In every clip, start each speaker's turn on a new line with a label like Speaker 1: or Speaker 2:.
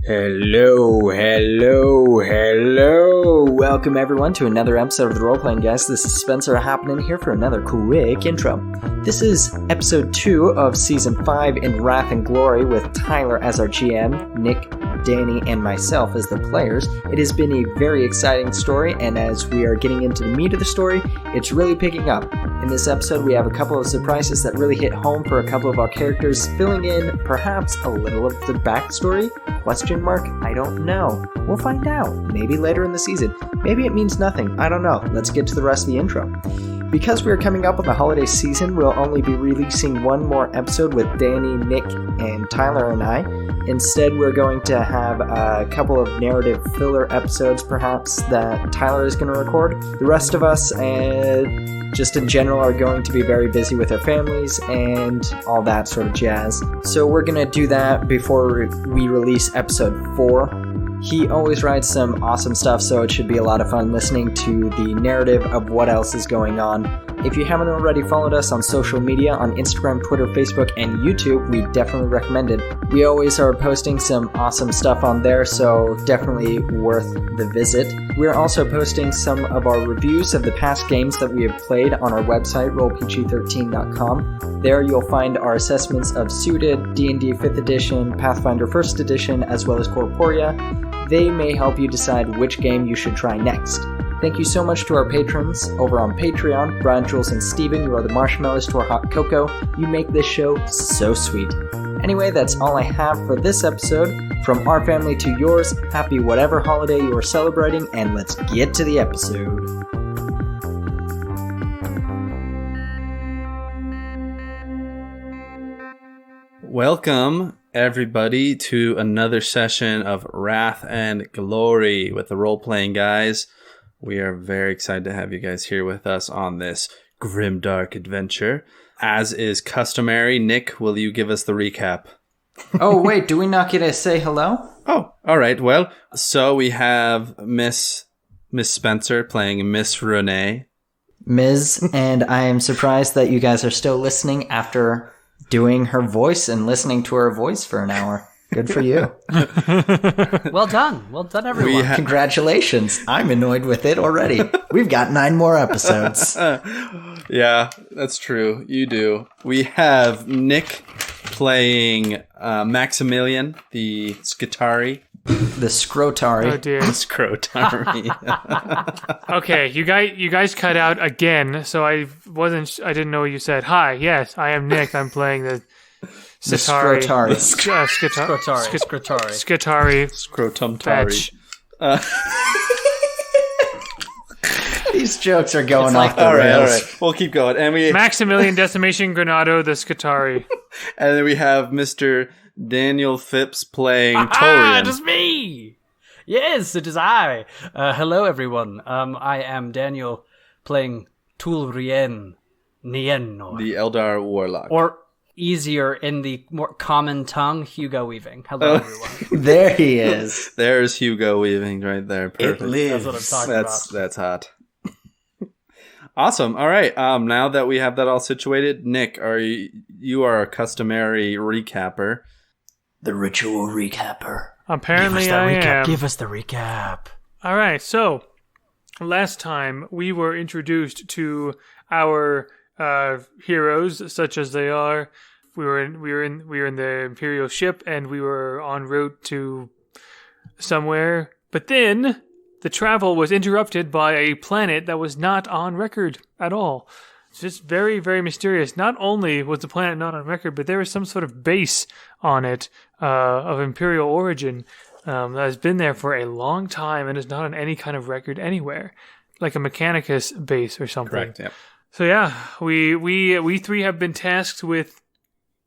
Speaker 1: Hello. Welcome everyone to another episode of the Role Playing Guys. This is Spencer hopping in here for another quick intro. This is episode 2 of season 5 in Wrath and Glory with Tyler as our GM, Nick, Danny, and myself as the players. It has been a very exciting story, and as we are getting into the meat of the story, it's really picking up. In this episode, we have a couple of surprises that really hit home for a couple of our characters, filling in perhaps a little of the backstory? Question mark? I don't know. We'll find out. Maybe later in the season. Maybe it means nothing. I don't know. Let's get to the rest of the intro. Because we are coming up on the holiday season, we'll only be releasing one more episode with Danny, Nick, and Tyler and I. Instead, we're going to have a couple of narrative filler episodes, perhaps, that Tyler is going to record. The rest of us, just in general, are going to be very busy with our families and all that sort of jazz. So we're going to do that before we release episode 4. He always writes some awesome stuff, so it should be a lot of fun listening to the narrative of what else is going on. If you haven't already followed us on social media, on Instagram, Twitter, Facebook, and YouTube, we definitely recommend it. We always are posting some awesome stuff on there, so definitely worth the visit. We're also posting some of our reviews of the past games that we have played on our website, rolepg13.com. There you'll find our assessments of Suited, D&D 5th Edition, Pathfinder 1st Edition, as well as Corporea. They may help you decide which game you should try next. Thank you so much to our patrons over on Patreon. Brian, Jules, and Steven, you are the marshmallows to our hot cocoa. You make this show so sweet. Anyway, that's all I have for this episode. From our family to yours, happy whatever holiday you are celebrating, and let's get to the episode.
Speaker 2: Welcome, everybody, to another session of Wrath and Glory with the Role Playing Guys. We are very excited to have you guys here with us on this grimdark adventure. As is customary, Nick, will you give us the recap?
Speaker 1: Oh, wait, do we not get to say hello?
Speaker 2: Oh, all right. Well, so we have Miss Spencer playing Miss Renee.
Speaker 1: Ms., and I am surprised that you guys are still listening after doing her voice and listening to her voice for an hour. Good for you.
Speaker 3: Well done, everyone.
Speaker 1: Congratulations. I'm annoyed with it already. We've got 9 more episodes.
Speaker 2: Yeah, that's true. You do. We have Nick playing Maximilian, the Skitari.
Speaker 1: The Scrotari.
Speaker 4: Oh dear.
Speaker 2: The Scrotari.
Speaker 4: Okay, you guys cut out again, so I didn't know what you said. Hi, yes, I am Nick. I'm playing the Skitari. Skitari.
Speaker 2: Scrotumtari.
Speaker 1: These jokes are going off the
Speaker 2: all
Speaker 1: rails.
Speaker 2: right. We'll keep going. And we
Speaker 4: Maximilian Decimation Granado, the Skitari.
Speaker 2: And then we have Mr. Daniel Phipps playing
Speaker 3: Ah,
Speaker 2: Torian.
Speaker 3: it is me! Yes, it is I. Hello, everyone. I am Daniel playing Tulrien Nienor.
Speaker 2: The Eldar Warlock.
Speaker 3: Or easier in the more common tongue, Hugo Weaving. Hello, everyone.
Speaker 1: There he is.
Speaker 2: There's Hugo Weaving right there. Perfect.
Speaker 3: That's what I'm talking about.
Speaker 2: That's hot. Awesome. All right. Now that we have that all situated, Nick, you are a customary recapper.
Speaker 1: The ritual recapper.
Speaker 4: Apparently I am.
Speaker 3: Give us the recap.
Speaker 4: All right, so last time we were introduced to our heroes, such as they are. We were in the Imperial ship, and we were en route to somewhere. But then the travel was interrupted by a planet that was not on record at all. It's just very, very mysterious. Not only was the planet not on record, but there was some sort of base on it of Imperial origin that has been there for a long time and is not on any kind of record anywhere, like a Mechanicus base or something.
Speaker 2: Correct. Yeah.
Speaker 4: So yeah, we three have been tasked with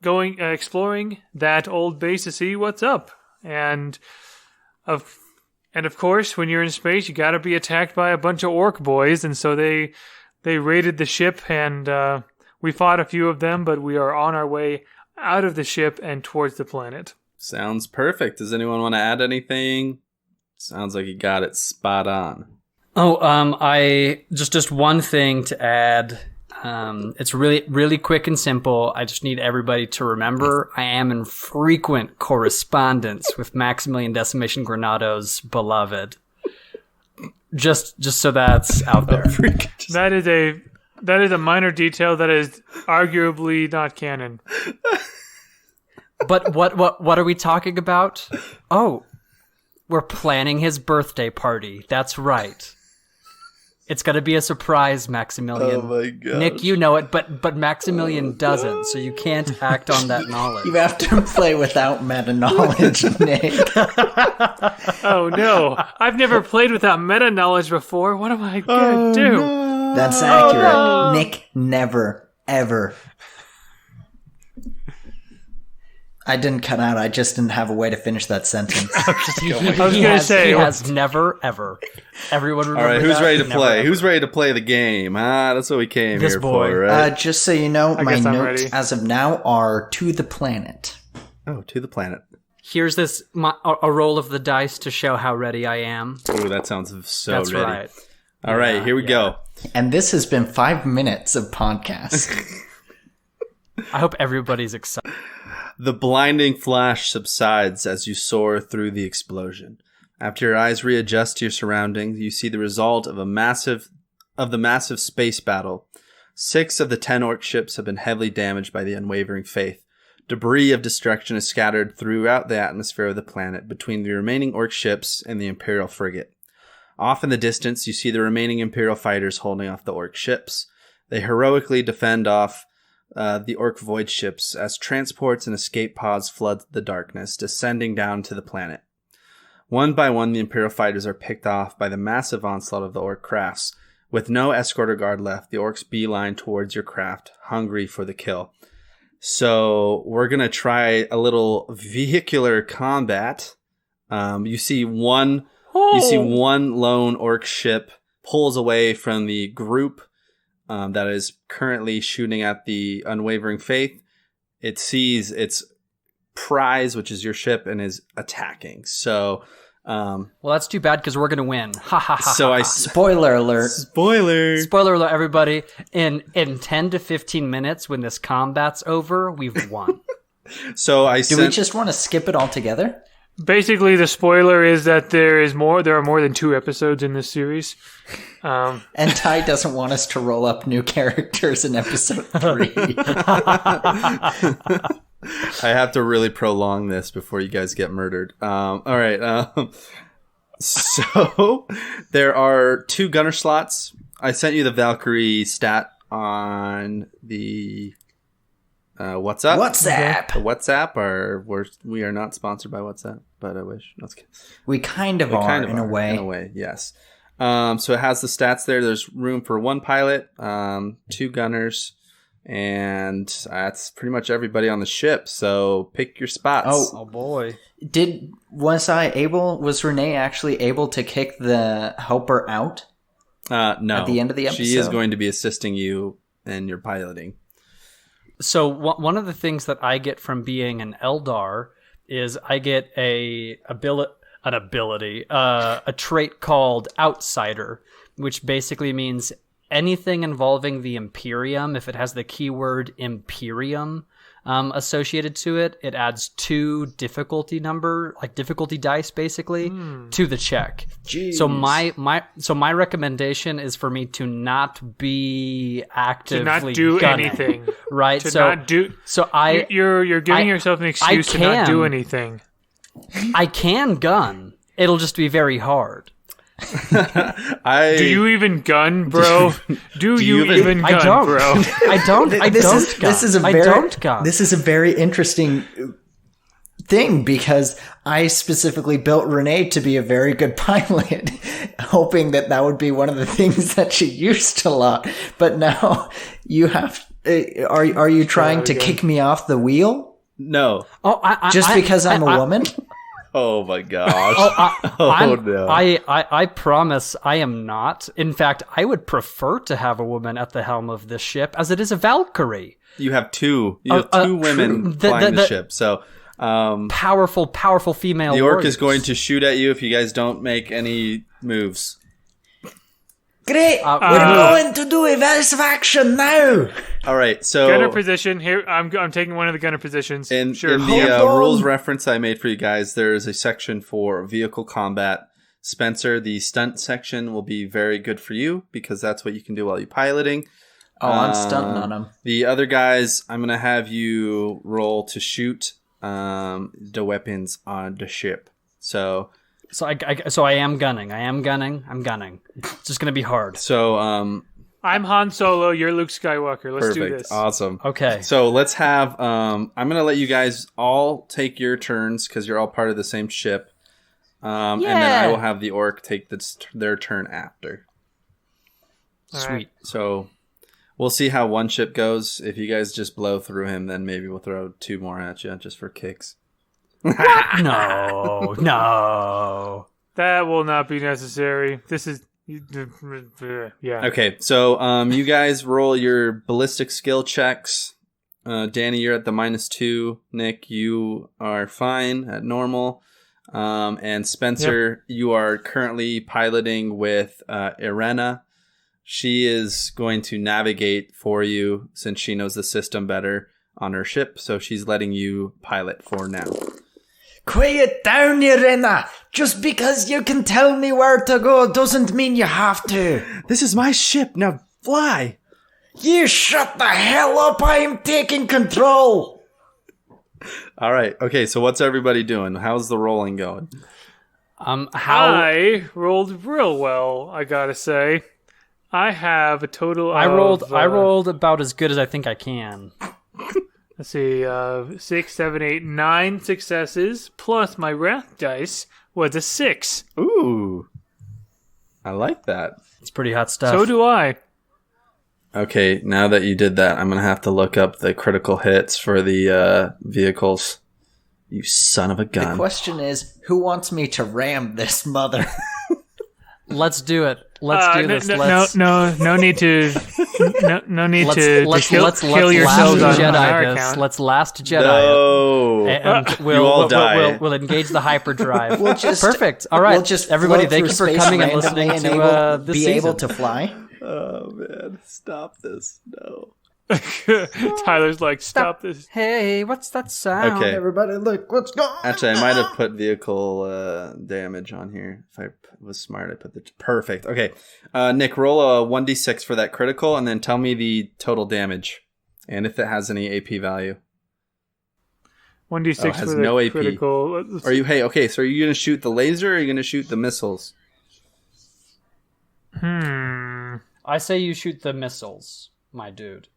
Speaker 4: going exploring that old base to see what's up, and of course, when you're in space, you got to be attacked by a bunch of orc boys, and so they raided the ship, and we fought a few of them, but we are on our way out of the ship and towards the planet.
Speaker 2: Sounds perfect. Does anyone want to add anything? Sounds like you got it spot on.
Speaker 3: Oh, I just one thing to add. It's really, really quick and simple. I just need everybody to remember I am in frequent correspondence with Maximilian Decimation Granado's beloved. Just so that's out there.
Speaker 4: That is a minor detail that is arguably not canon.
Speaker 3: But what are we talking about? Oh, we're planning his birthday party. That's right. It's going to be a surprise, Maximilian.
Speaker 2: Oh my god.
Speaker 3: Nick, you know it, but Maximilian doesn't, so you can't act on that knowledge.
Speaker 1: You have to play without meta knowledge, Nick.
Speaker 4: Oh no, I've never played without meta knowledge before. What am I gonna do?
Speaker 2: No.
Speaker 1: That's accurate. Nick never, ever. I didn't cut out. I just didn't have a way to finish that sentence.
Speaker 4: I was gonna say
Speaker 3: he has never, ever. Everyone remember
Speaker 2: All right, who's
Speaker 3: that?
Speaker 2: ready to
Speaker 3: Never,
Speaker 2: play?
Speaker 3: ever.
Speaker 2: Who's ready to play the game? That's what we came
Speaker 3: This
Speaker 2: here
Speaker 3: boy.
Speaker 2: for, right?
Speaker 1: Just so you know, my
Speaker 4: guess I'm
Speaker 1: notes
Speaker 4: ready.
Speaker 1: as of now are to the planet.
Speaker 2: Oh, to the planet.
Speaker 3: Here's a roll of the dice to show how ready I am.
Speaker 2: Ooh, that sounds so
Speaker 3: That's
Speaker 2: ready.
Speaker 3: right.
Speaker 2: All right,
Speaker 3: Yeah,
Speaker 2: here we go.
Speaker 1: And this has been 5 minutes of podcast.
Speaker 3: I hope everybody's excited.
Speaker 2: The blinding flash subsides as you soar through the explosion. After your eyes readjust to your surroundings, you see the result of the massive space battle. 6 of the 10 orc ships have been heavily damaged by the unwavering faith. Debris of destruction is scattered throughout the atmosphere of the planet between the remaining orc ships and the Imperial frigate. Off in the distance, you see the remaining Imperial fighters holding off the orc ships. They heroically defend off the orc void ships as transports and escape pods flood the darkness, descending down to the planet. One by one, the Imperial fighters are picked off by the massive onslaught of the orc crafts. With no escort or guard left, the orcs beeline towards your craft, hungry for the kill. So we're going to try a little vehicular combat. You see one lone orc ship pulls away from the group that is currently shooting at the unwavering faith. It sees its prize, which is your ship, and is attacking. So,
Speaker 3: Well, that's too bad because we're going to win. Ha ha ha.
Speaker 2: so
Speaker 3: ha.
Speaker 1: Spoiler alert.
Speaker 2: Spoiler.
Speaker 3: Spoiler alert, everybody. In 10 to 15 minutes, when this combat's over, we've won.
Speaker 2: So I
Speaker 1: Do we just want to skip it altogether?
Speaker 4: Basically, the spoiler is that there are more than 2 episodes in this series.
Speaker 1: And Ty doesn't want us to roll up new characters in episode 3.
Speaker 2: I have to really prolong this before you guys get murdered. All right. So there are 2 gunner slots. I sent you the Valkyrie stat on the WhatsApp.
Speaker 1: WhatsApp.
Speaker 2: The WhatsApp, or we are not sponsored by WhatsApp, but I wish. Let's get.
Speaker 1: We kind of are, in a way.
Speaker 2: In a way, yes. So it has the stats there. There's room for 1 pilot, 2 gunners, and that's pretty much everybody on the ship. So pick your spots.
Speaker 3: Oh boy.
Speaker 1: Was Renee actually able to kick the helper out?
Speaker 2: No.
Speaker 1: At the end of the
Speaker 2: She is
Speaker 1: episode?
Speaker 2: going to be assisting you in your piloting.
Speaker 3: So one of the things that I get from being an Eldar is I get a trait called Outsider, which basically means anything involving the Imperium. If it has the keyword Imperium associated to it, it adds 2 difficulty dice basically to the check.
Speaker 1: Jeez.
Speaker 3: So my recommendation is for me to not be actively
Speaker 4: To not do
Speaker 3: gunning,
Speaker 4: anything.
Speaker 3: right?
Speaker 4: To
Speaker 3: so
Speaker 4: not do.
Speaker 3: so
Speaker 4: You're giving yourself an excuse to not do
Speaker 3: can.
Speaker 4: anything.
Speaker 3: I can gun. It'll just be very hard.
Speaker 4: Do you even gun, bro? Do you even gun,
Speaker 3: I don't.
Speaker 4: bro?
Speaker 3: I don't. I don't gun.
Speaker 1: This is a
Speaker 3: I
Speaker 1: very,
Speaker 3: don't gun.
Speaker 1: This is a very interesting thing because I specifically built Renee to be a very good pilot, hoping that would be one of the things that she used a lot. But now you have. Are you trying to kick me off the wheel?
Speaker 2: No.
Speaker 3: Oh,
Speaker 1: Just because I'm a woman?
Speaker 2: Oh my gosh. No.
Speaker 3: I promise I am not. In fact, I would prefer to have a woman at the helm of this ship, as it is a Valkyrie.
Speaker 2: You have 2. You have 2 women flying the ship. So
Speaker 3: Powerful female.
Speaker 2: the orc
Speaker 3: warriors.
Speaker 2: is going to shoot at you if you guys don't make any moves.
Speaker 1: Great! We're going to do evasive action now!
Speaker 2: All right, so
Speaker 4: gunner position here. I'm taking one of the gunner positions.
Speaker 2: in
Speaker 4: Sure.
Speaker 2: the
Speaker 1: Hold on.
Speaker 2: rules reference I made for you guys, there is a section for vehicle combat. Spencer, the stunt section will be very good for you because that's what you can do while you're piloting.
Speaker 1: Oh, I'm stunting on him.
Speaker 2: The other guys, I'm going to have you roll to shoot the weapons on the ship. So
Speaker 3: I am gunning. I'm gunning. It's just gonna be hard.
Speaker 2: So
Speaker 4: I'm Han Solo. You're Luke Skywalker. Let's do
Speaker 2: perfect.
Speaker 4: this.
Speaker 2: Awesome.
Speaker 3: Okay.
Speaker 2: So let's have I'm going to let you guys all take your turns because you're all part of the same ship. And then I will have the orc take their turn after.
Speaker 3: Sweet.
Speaker 4: Right.
Speaker 2: So we'll see how one ship goes. If you guys just blow through him, then maybe we'll throw 2 more at you just for kicks.
Speaker 3: No.
Speaker 4: That will not be necessary. This is yeah.
Speaker 2: Okay, so you guys roll your ballistic skill checks. Danny, you're at the -2. Nick, you are fine at normal. And Spencer, you are currently piloting with Irena. She is going to navigate for you since she knows the system better on her ship, so she's letting you pilot for now.
Speaker 1: Quiet down, Irena! Just because you can tell me where to go doesn't mean you have to.
Speaker 2: This is my ship, now fly!
Speaker 1: You shut the hell up, I am taking control!
Speaker 2: All right, okay, so what's everybody doing? How's the rolling going?
Speaker 4: I rolled real well, I gotta say. I have a total
Speaker 3: I
Speaker 4: of...
Speaker 3: rolled about as good as I think I can.
Speaker 4: Let's see, 6, 7, 8, 9 successes, plus my wrath dice was a 6.
Speaker 2: Ooh, I like that.
Speaker 3: It's pretty hot stuff.
Speaker 4: So do I.
Speaker 2: Okay, now that you did that, I'm going to have to look up the critical hits for the vehicles. You son of a
Speaker 1: The
Speaker 2: gun.
Speaker 1: question is, who wants me to ram this mother?
Speaker 3: Let's do it. Let's do this.
Speaker 4: No need to. No need to kill yourselves
Speaker 3: last
Speaker 4: on our
Speaker 3: Jedi
Speaker 4: account.
Speaker 3: let's last Jedi.
Speaker 2: No.
Speaker 3: And
Speaker 2: You all die.
Speaker 3: We'll engage the hyperdrive.
Speaker 1: We'll just-
Speaker 3: Perfect. All right,
Speaker 1: We'll just
Speaker 3: everybody.
Speaker 1: float
Speaker 3: Thank
Speaker 1: through
Speaker 3: you for
Speaker 1: space
Speaker 3: coming and
Speaker 1: randomly
Speaker 3: listening
Speaker 1: and
Speaker 3: to
Speaker 1: be
Speaker 3: this
Speaker 1: able
Speaker 3: season.
Speaker 1: to fly.
Speaker 2: Oh, man. Stop this. No.
Speaker 4: Tyler's like, stop this.
Speaker 3: Hey, what's that sound?
Speaker 2: Okay.
Speaker 1: Everybody, look what's going on.
Speaker 2: Actually, I might have put vehicle damage on here. If I was smart, I put the... Perfect. Okay. Nick, roll a 1d6 for that critical, and then tell me the total damage. And if it has any AP value.
Speaker 4: 1d6
Speaker 2: has
Speaker 4: for the
Speaker 2: no AP.
Speaker 4: critical.
Speaker 2: Are you... Hey, okay, so are you going to shoot the laser, or are you going to shoot the missiles?
Speaker 3: I say you shoot the missiles, my dude.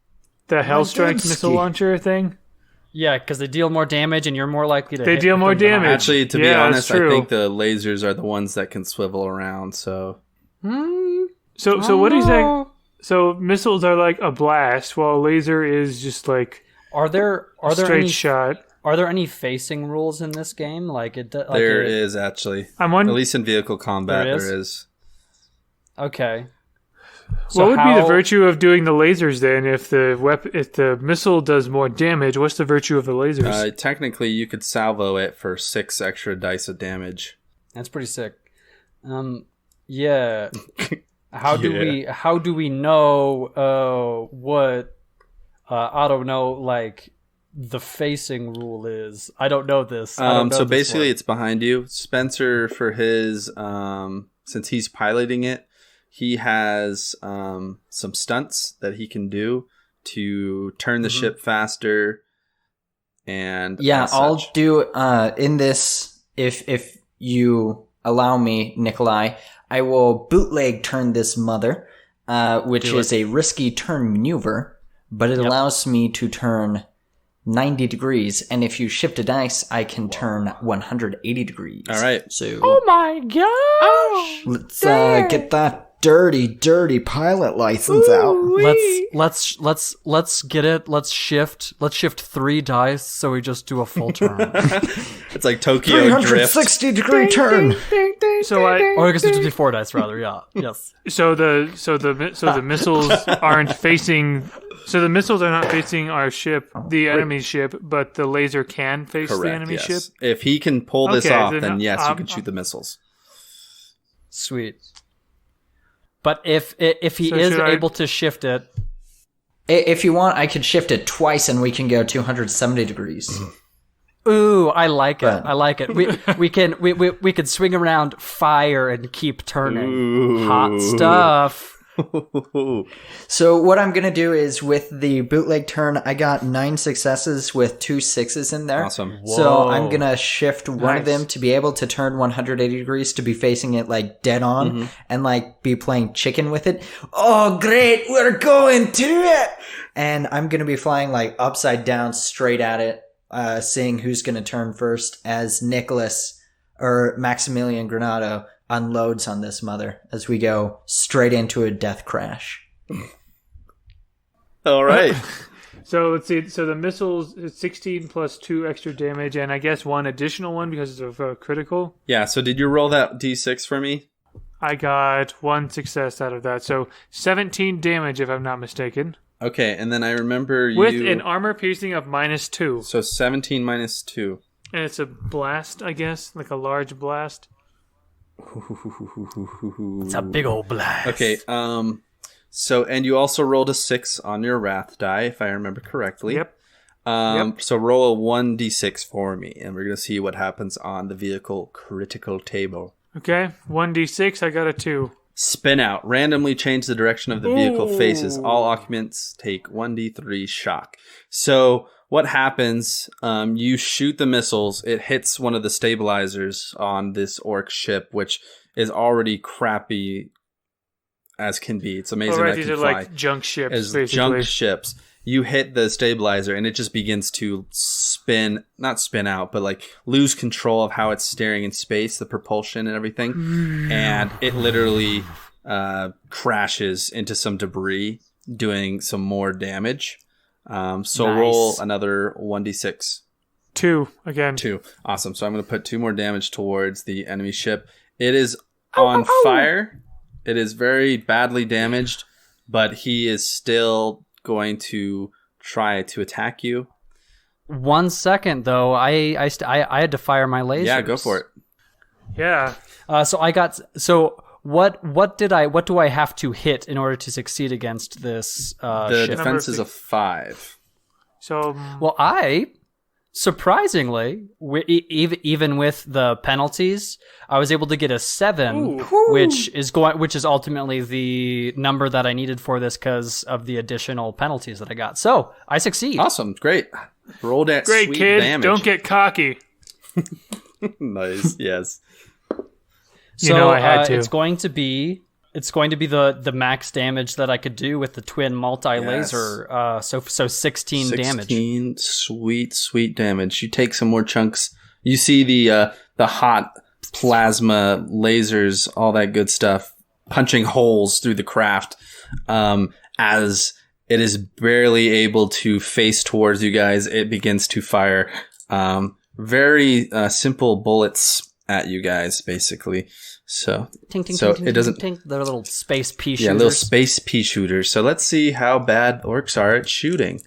Speaker 4: The Hellstrike
Speaker 1: Dunsky.
Speaker 4: missile launcher thing?
Speaker 3: Yeah, because they deal more damage, and you're more likely to.
Speaker 4: They
Speaker 3: hit
Speaker 4: deal more
Speaker 3: them than I am.
Speaker 4: damage.
Speaker 2: Actually, to be
Speaker 4: Yeah,
Speaker 2: honest,
Speaker 4: that's
Speaker 2: I
Speaker 4: true.
Speaker 2: think the lasers are the ones that can swivel around, so...
Speaker 4: So what is that? So missiles are like a blast, while a laser is just like
Speaker 3: Are there
Speaker 4: straight
Speaker 3: any
Speaker 4: shot.
Speaker 3: Are there any facing rules in this game? Like it. Like
Speaker 2: There
Speaker 3: it,
Speaker 2: is, actually.
Speaker 4: I'm
Speaker 2: At
Speaker 4: on.
Speaker 2: least in vehicle combat,
Speaker 3: There is?
Speaker 2: there is.
Speaker 3: Okay.
Speaker 4: What would be the
Speaker 3: how-
Speaker 4: virtue of doing the lasers then? If the missile does more damage, what's the virtue of the lasers?
Speaker 2: Technically, you could salvo it for 6 extra dice of damage.
Speaker 3: That's pretty sick. Yeah. How do we know what I don't know, like the facing rule is? I don't know this. I don't know
Speaker 2: So
Speaker 3: this
Speaker 2: basically,
Speaker 3: one.
Speaker 2: it's behind you. Spencer, for his since he's piloting it, he has some stunts that he can do to turn the ship faster. And
Speaker 1: Yeah,
Speaker 2: as
Speaker 1: I'll
Speaker 2: such.
Speaker 1: do in this, if you allow me, Nikolai, I will bootleg turn this mother, which
Speaker 3: Do
Speaker 1: is a risky turn maneuver, but it allows me to turn 90 degrees, and if you shift a dice, I can turn 180 degrees.
Speaker 2: All right.
Speaker 1: So
Speaker 4: Oh my gosh!
Speaker 1: let's get that dirty pilot license out.
Speaker 3: Let's get it. Let's shift 3 dice so we just do a full turn.
Speaker 2: It's like Tokyo Drift.
Speaker 1: 360-degree turn.
Speaker 4: So
Speaker 3: Or I guess we do 4 dice rather. Yeah. Yes.
Speaker 4: So the missiles aren't facing. So the missiles are not facing our ship, the enemy ship, but the laser can face the
Speaker 2: Correct,
Speaker 4: enemy
Speaker 2: yes.
Speaker 4: ship.
Speaker 2: If he can pull this
Speaker 4: Okay,
Speaker 2: off,
Speaker 4: then,
Speaker 2: then yes, you can shoot the missiles.
Speaker 3: Sweet. But if he
Speaker 4: So
Speaker 3: is
Speaker 4: should I-
Speaker 3: able to shift it,
Speaker 1: If you want, I could shift it twice and we can go 270 degrees.
Speaker 3: ooh, I like it.
Speaker 1: But-
Speaker 3: I like it. We could swing around fire and keep turning.
Speaker 2: Ooh.
Speaker 3: Hot stuff.
Speaker 1: So what I'm going to do is with the bootleg turn, I got 9 successes with 2 6s in there.
Speaker 2: Awesome.
Speaker 1: So
Speaker 3: Whoa.
Speaker 1: I'm going to shift one of
Speaker 4: Nice.
Speaker 1: them to be able to turn 180 degrees to be facing it like dead on and like be playing chicken with it. Oh, great. We're going to it. And I'm going to be flying like upside down straight at it, seeing who's going to turn first as Nicholas or Maximilian Granado unloads on this mother as we go straight into a death crash.
Speaker 2: All right.
Speaker 4: So let's see. So the missiles is 16 plus 2 extra damage, and I guess 1 additional one because of critical.
Speaker 2: Yeah, so did you roll that d6 for me?
Speaker 4: I got 1 success out of that. So 17 damage, if I'm not mistaken.
Speaker 2: Okay, and then I remember you...
Speaker 4: With an armor piercing of -2.
Speaker 2: So 17 minus 2.
Speaker 4: And it's a blast, I guess, like a large blast.
Speaker 3: It's a big old blast.
Speaker 2: Okay, so, and you also rolled a 6 on your Wrath die, if I remember correctly.
Speaker 4: Yep.
Speaker 2: So roll a 1d6 for me, and we're going to see what happens on the vehicle critical table.
Speaker 4: Okay. 1d6, I got a 2.
Speaker 2: Spin out. Randomly change the direction of the vehicle
Speaker 4: Ooh.
Speaker 2: faces. All occupants take 1d3 shock. So what happens, you shoot the missiles. It hits one of the stabilizers on this orc ship, which is already crappy as can be. It's amazing
Speaker 4: All right,
Speaker 2: that
Speaker 4: these
Speaker 2: can
Speaker 4: are
Speaker 2: fly.
Speaker 4: like junk ships,
Speaker 2: As
Speaker 4: basically.
Speaker 2: junk ships. You hit the stabilizer and it just begins to not spin out, but like lose control of how it's steering in space, the propulsion and everything. And it literally crashes into some debris, doing some more damage. So
Speaker 3: Nice.
Speaker 2: roll another 1d6.
Speaker 4: 2 again.
Speaker 2: 2. Awesome. So I'm going to put 2 more damage towards the enemy ship. It is on fire. It is very badly damaged, but he is still going to try to attack you.
Speaker 3: 1 second though, I had to fire my lasers.
Speaker 2: Yeah, go for it.
Speaker 4: Yeah.
Speaker 3: What do I have to hit in order to succeed against this
Speaker 2: The
Speaker 3: ship?
Speaker 2: defense is a 5.
Speaker 4: So
Speaker 3: Well, surprisingly, even with the penalties, I was able to get a 7, which is ultimately the number that I needed for this because of the additional penalties that I got. So I succeed.
Speaker 2: Awesome. Great. Roll that
Speaker 4: great,
Speaker 2: sweet
Speaker 4: kid.
Speaker 2: damage.
Speaker 4: Don't get cocky.
Speaker 2: Nice. Yes.
Speaker 3: So
Speaker 4: You know I had to.
Speaker 3: It's going to be the max damage that I could do with the twin multi-laser. So 16 damage.
Speaker 2: 16 sweet damage. You take some more chunks. You see the hot plasma lasers, all that good stuff, punching holes through the craft as it is barely able to face towards you guys. It begins to fire very simple bullets at you guys, basically. So,
Speaker 3: Ting, ting,
Speaker 2: so
Speaker 3: ting, ting,
Speaker 2: it doesn't.
Speaker 3: ting, ting. They're little space pea shooters.
Speaker 2: Yeah, little space pea shooters. So let's see how bad orcs are at shooting.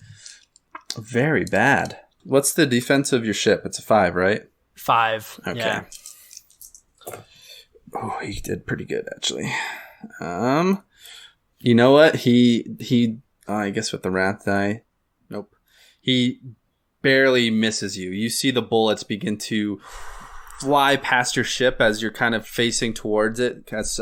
Speaker 2: Very bad. What's the defense of your ship? It's a 5, right?
Speaker 3: 5.
Speaker 2: Okay.
Speaker 3: Yeah.
Speaker 2: Oh, he did pretty good actually. You know what? He I guess with the wrath die. Nope. He barely misses you. You see the bullets begin to fly past your ship as you're kind of facing towards it, because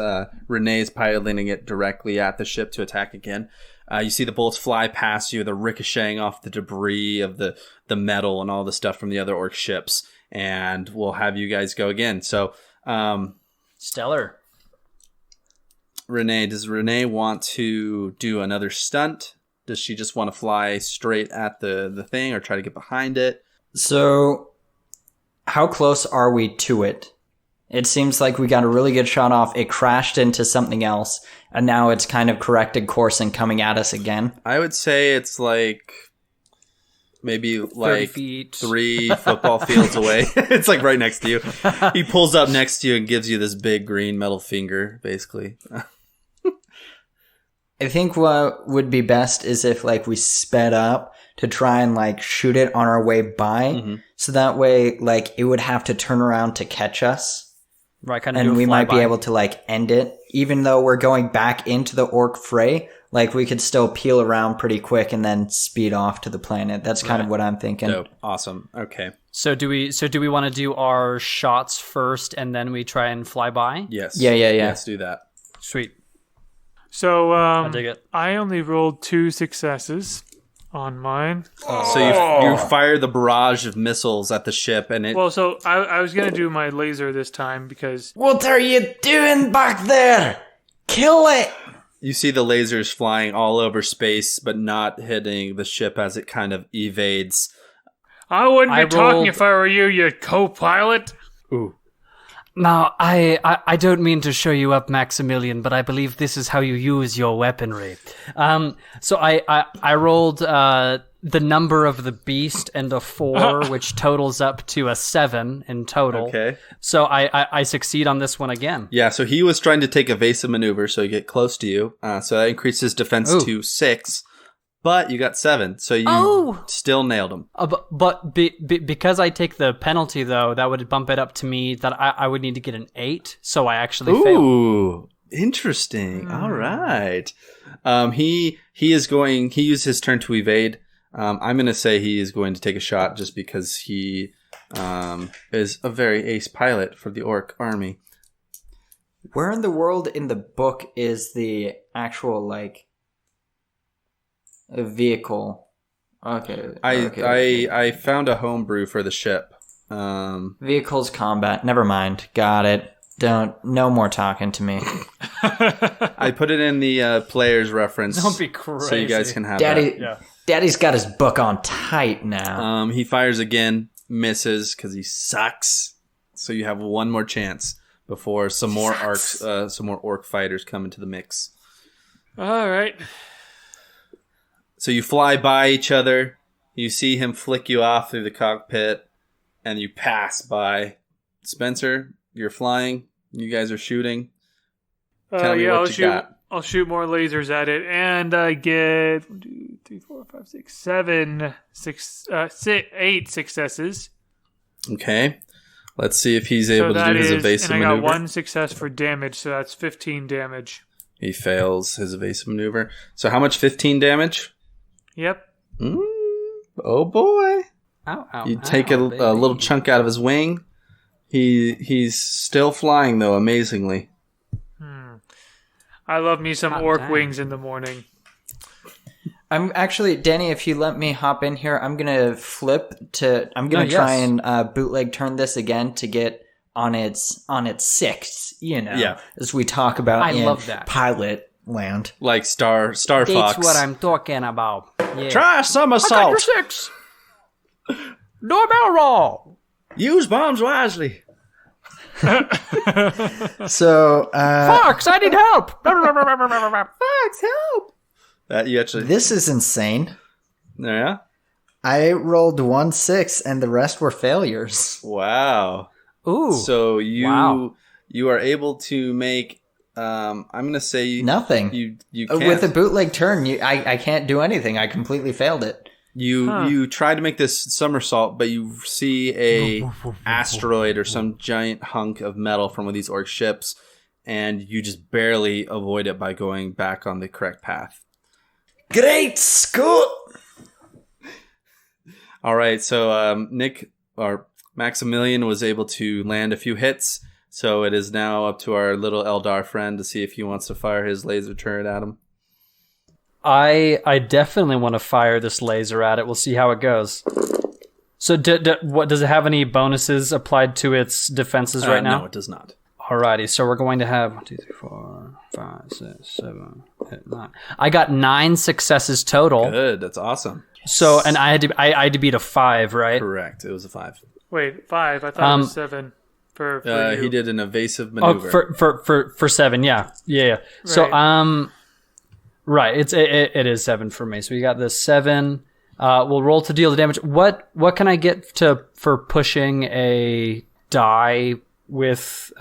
Speaker 2: Renee is piloting it directly at the ship to attack again. You see the bullets fly past you, they're ricocheting off the debris of the metal and all the stuff from the other orc ships, and we'll have you guys go again. So,
Speaker 3: Stellar.
Speaker 2: Renee, does Renee want to do another stunt? Does she just want to fly straight at the thing or try to get behind it?
Speaker 1: So, how close are we to it? It seems like we got a really good shot off. It crashed into something else, and now it's kind of corrected course and coming at us again.
Speaker 2: I would say it's like maybe like
Speaker 3: feet.
Speaker 2: 3 football fields away. It's like right next to you. He pulls up next to you and gives you this big green metal finger, basically.
Speaker 1: I think what would be best is if like we sped up to try and like shoot it on our way by.
Speaker 2: Mm-hmm.
Speaker 1: So that way like it would have to turn around to catch us.
Speaker 3: Right, kind of.
Speaker 1: And we might be able to like end it, even though we're going back into the orc fray. Like we could still peel around pretty quick and then speed off to the planet. That's kind of what I'm thinking.
Speaker 2: Dope. Awesome. Okay.
Speaker 3: So do we want to do our shots first and then we try and fly by?
Speaker 2: Yes.
Speaker 1: Yeah.
Speaker 2: Let's do that.
Speaker 3: Sweet.
Speaker 4: So
Speaker 3: I dig it.
Speaker 4: I only rolled 2 successes on mine.
Speaker 2: So you fire the barrage of missiles at the ship, and it.
Speaker 4: Well, so I was gonna do my laser this time because
Speaker 1: What are you doing back there? Kill it!
Speaker 2: You see the lasers flying all over space, but not hitting the ship as it kind of evades.
Speaker 4: I wouldn't be talking
Speaker 3: rolled-
Speaker 4: if I were you, you co-pilot.
Speaker 2: Ooh.
Speaker 3: Now, I don't mean to show you up, Maximilian, but I believe this is how you use your weaponry. So I rolled the number of the beast and a 4, which totals up to a 7 in total.
Speaker 2: Okay.
Speaker 3: So I succeed on this one again.
Speaker 2: Yeah, so he was trying to take evasive maneuver, so he get close to you. So that increases defense to 6. But you got 7, so you still nailed him.
Speaker 3: But because I take the penalty, though, that would bump it up to me that I would need to get an 8, so I actually failed.
Speaker 2: Ooh, interesting. All right. He used his turn to evade. I'm going to say he is going to take a shot just because he is a very ace pilot for the orc army.
Speaker 1: Where in the world in the book is the actual, like, a vehicle? Okay.
Speaker 2: I found a homebrew for the ship.
Speaker 1: Vehicles combat. Never mind. Got it. No more talking to me.
Speaker 2: I put it in the player's reference.
Speaker 3: Don't be crazy.
Speaker 2: So you guys can have
Speaker 1: Daddy,
Speaker 2: that.
Speaker 1: Daddy's got his book on tight now.
Speaker 2: He fires again, misses because he sucks. So you have one more chance before some more orc fighters come into the mix.
Speaker 4: All right.
Speaker 2: So you fly by each other. You see him flick you off through the cockpit, and you pass by. Spencer, you're flying. You guys are shooting. Tell me what you got.
Speaker 4: I'll shoot more lasers at it, and I get 1, 2, 3, 4, 5, 6, 7, 8 successes.
Speaker 2: Okay. Let's see if he's able to do his evasive maneuver.
Speaker 4: And I got 1 success for damage, so that's 15 damage.
Speaker 2: He fails his evasive maneuver. So how much? 15 damage?
Speaker 4: Yep.
Speaker 2: Oh boy.
Speaker 3: Ow,
Speaker 2: You take a little chunk out of his wing. He's still flying though, amazingly.
Speaker 4: I love me some orc wings in the morning.
Speaker 1: I'm actually, Danny, if you let me hop in here, I'm gonna try and bootleg turn this again to get on its 6th, as we talk about in
Speaker 3: love that.
Speaker 1: pilot land.
Speaker 2: Like Star
Speaker 3: That's
Speaker 2: Fox.
Speaker 3: what I'm talking about. Yeah.
Speaker 2: Try a somersault.
Speaker 3: 6. Doorbell roll.
Speaker 2: Use bombs wisely.
Speaker 1: So,
Speaker 3: Fox, I need help.
Speaker 1: Fox, help!
Speaker 2: You actually.
Speaker 1: This is insane.
Speaker 2: Yeah.
Speaker 1: I rolled 1 6 and the rest were failures.
Speaker 2: Wow.
Speaker 3: Ooh.
Speaker 2: So you are able to make. I'm gonna say
Speaker 1: nothing.
Speaker 2: You can't.
Speaker 1: With a bootleg turn, I can't do anything. I completely failed it.
Speaker 2: You try to make this somersault, but you see a asteroid or some giant hunk of metal from one of these orc ships, and you just barely avoid it by going back on the correct path.
Speaker 1: Great Scott!
Speaker 2: All right, so Nick or Maximilian was able to land a few hits, so it is now up to our little Eldar friend to see if he wants to fire his laser turret at him.
Speaker 3: I definitely want to fire this laser at it. We'll see how it goes. So, what does it have any bonuses applied to its defenses right now?
Speaker 2: No, it does not.
Speaker 3: Alrighty, so we're going to have 1, 2, 3, 4, 5, 6, 7, 8, 9. I got 9 successes total.
Speaker 2: Good, that's awesome.
Speaker 3: So, and I had to beat a 5, right?
Speaker 2: Correct, it was a 5.
Speaker 4: Wait, 5? I thought it was 7. For you.
Speaker 2: He did an evasive maneuver.
Speaker 3: For 7, yeah. Right. So, right, it is 7 for me. So we got this 7. We'll roll to deal the damage. What can I get for pushing a die with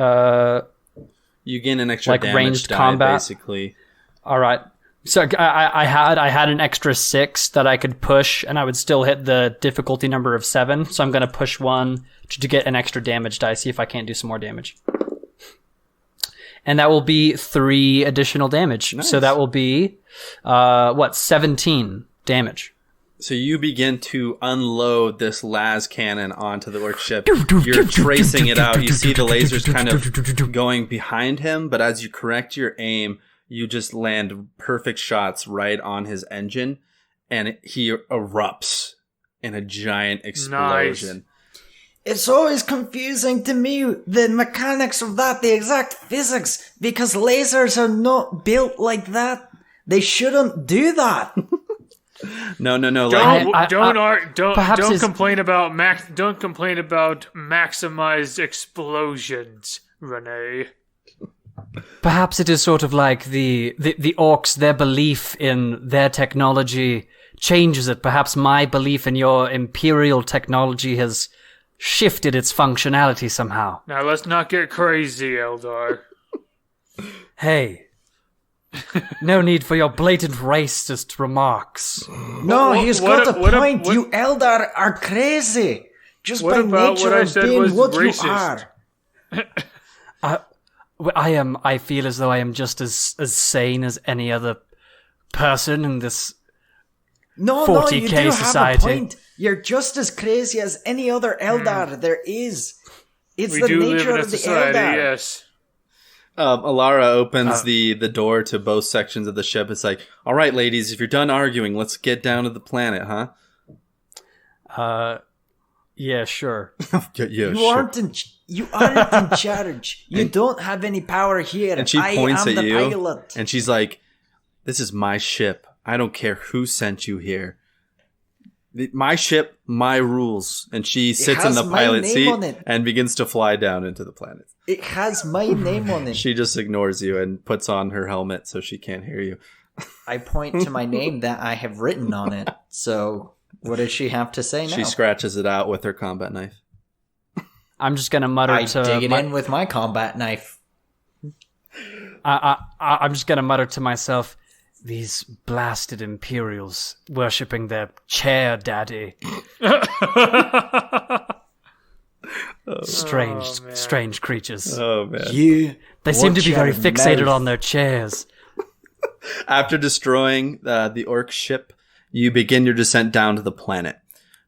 Speaker 2: you gain an extra
Speaker 3: like
Speaker 2: damage
Speaker 3: ranged
Speaker 2: die,
Speaker 3: combat
Speaker 2: basically.
Speaker 3: All right. So I had an extra 6 that I could push, and I would still hit the difficulty number of 7. So I'm going to push 1 to get an extra damage die. See if I can't do some more damage. And that will be 3 additional damage.
Speaker 2: Nice.
Speaker 3: So that will be, 17 damage.
Speaker 2: So you begin to unload this las cannon onto the orc ship. You're tracing it out. You see the lasers kind of going behind him, but as you correct your aim, you just land perfect shots right on his engine, and he erupts in a giant explosion.
Speaker 4: Nice.
Speaker 1: It's always confusing to me, the mechanics of that, the exact physics, because lasers are not built like that. They shouldn't do that.
Speaker 2: No.
Speaker 4: Don't complain about maximized explosions, Renee.
Speaker 3: Perhaps it is sort of like the orcs, their belief in their technology changes it. Perhaps my belief in your imperial technology has shifted its functionality somehow.
Speaker 4: Now let's not get crazy, Eldar.
Speaker 3: Hey, no need for your blatant racist remarks.
Speaker 1: No, he's got a point. You Eldar are crazy. Just by nature of being what you are.
Speaker 3: I feel as though I am just as sane as any other person in this 40K
Speaker 1: you do
Speaker 3: society.
Speaker 1: Have a point. You're just as crazy as any other Eldar there is. It's
Speaker 4: We
Speaker 1: the
Speaker 4: do live
Speaker 1: nature
Speaker 4: in a
Speaker 1: of the
Speaker 4: society,
Speaker 1: Eldar.
Speaker 4: yes.
Speaker 2: Alara opens the door to both sections of the ship. It's like, all right, ladies, if you're done arguing, let's get down to the planet, huh?
Speaker 3: Yeah, sure.
Speaker 1: You aren't in charge. You don't have any power here.
Speaker 2: And she points
Speaker 1: I am
Speaker 2: at
Speaker 1: the
Speaker 2: you,
Speaker 1: pilot.
Speaker 2: and she's like, this is my ship. I don't care who sent you here. My ship, my rules. And she sits in the pilot seat and begins to fly down into the planet.
Speaker 1: It has my name on it.
Speaker 2: She just ignores you and puts on her helmet so she can't hear you.
Speaker 1: I point to my name that I have written on it. So what does she have to say now?
Speaker 2: She scratches it out with her combat knife.
Speaker 3: I'm just gonna mutter
Speaker 1: I
Speaker 3: to
Speaker 1: dig it in with my combat knife.
Speaker 3: I'm just gonna mutter to myself, these blasted Imperials worshipping their chair daddy. Strange creatures.
Speaker 2: Oh, man.
Speaker 3: They seem to be very fixated on their chairs.
Speaker 2: After destroying the orc ship, you begin your descent down to the planet.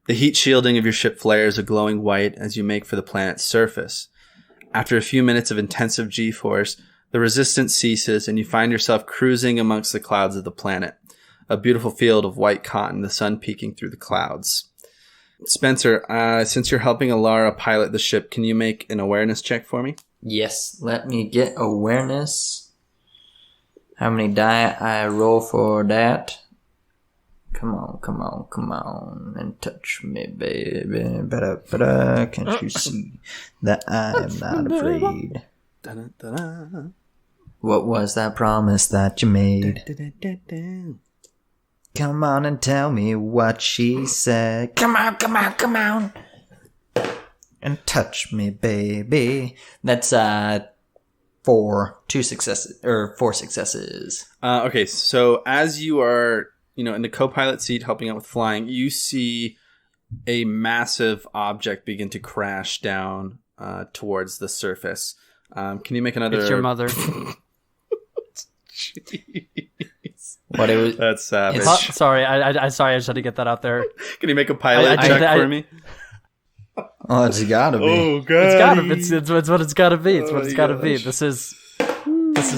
Speaker 2: The heat shielding of your ship flares a glowing white as you make for the planet's surface. After a few minutes of intensive G-force, the resistance ceases and you find yourself cruising amongst the clouds of the planet. A beautiful field of white cotton, the sun peeking through the clouds. Spencer, since you're helping Alara pilot the ship, can you make an awareness check for me?
Speaker 1: Yes, let me get awareness. How many die I roll for that? Come on, and touch me, baby. Better, can't you see that I am not afraid?
Speaker 2: Da-da-da-da.
Speaker 1: What was that promise that you made? Come on and tell me what she said. Come on. And touch me, baby. That's 4 successes.
Speaker 2: Okay, so as you are, in the co-pilot seat helping out with flying, you see a massive object begin to crash down towards the surface. Can you make another?
Speaker 3: It's your mother.
Speaker 2: Jeez.
Speaker 1: What it was?
Speaker 2: That's savage.
Speaker 3: Sorry, I just had to get that out there.
Speaker 2: Can you make a pilot check for me?
Speaker 1: Oh, it's gotta be.
Speaker 2: Oh god,
Speaker 3: it's gotta be. It's what it's gotta be. It's what it's gotta be.
Speaker 2: gosh.
Speaker 3: This is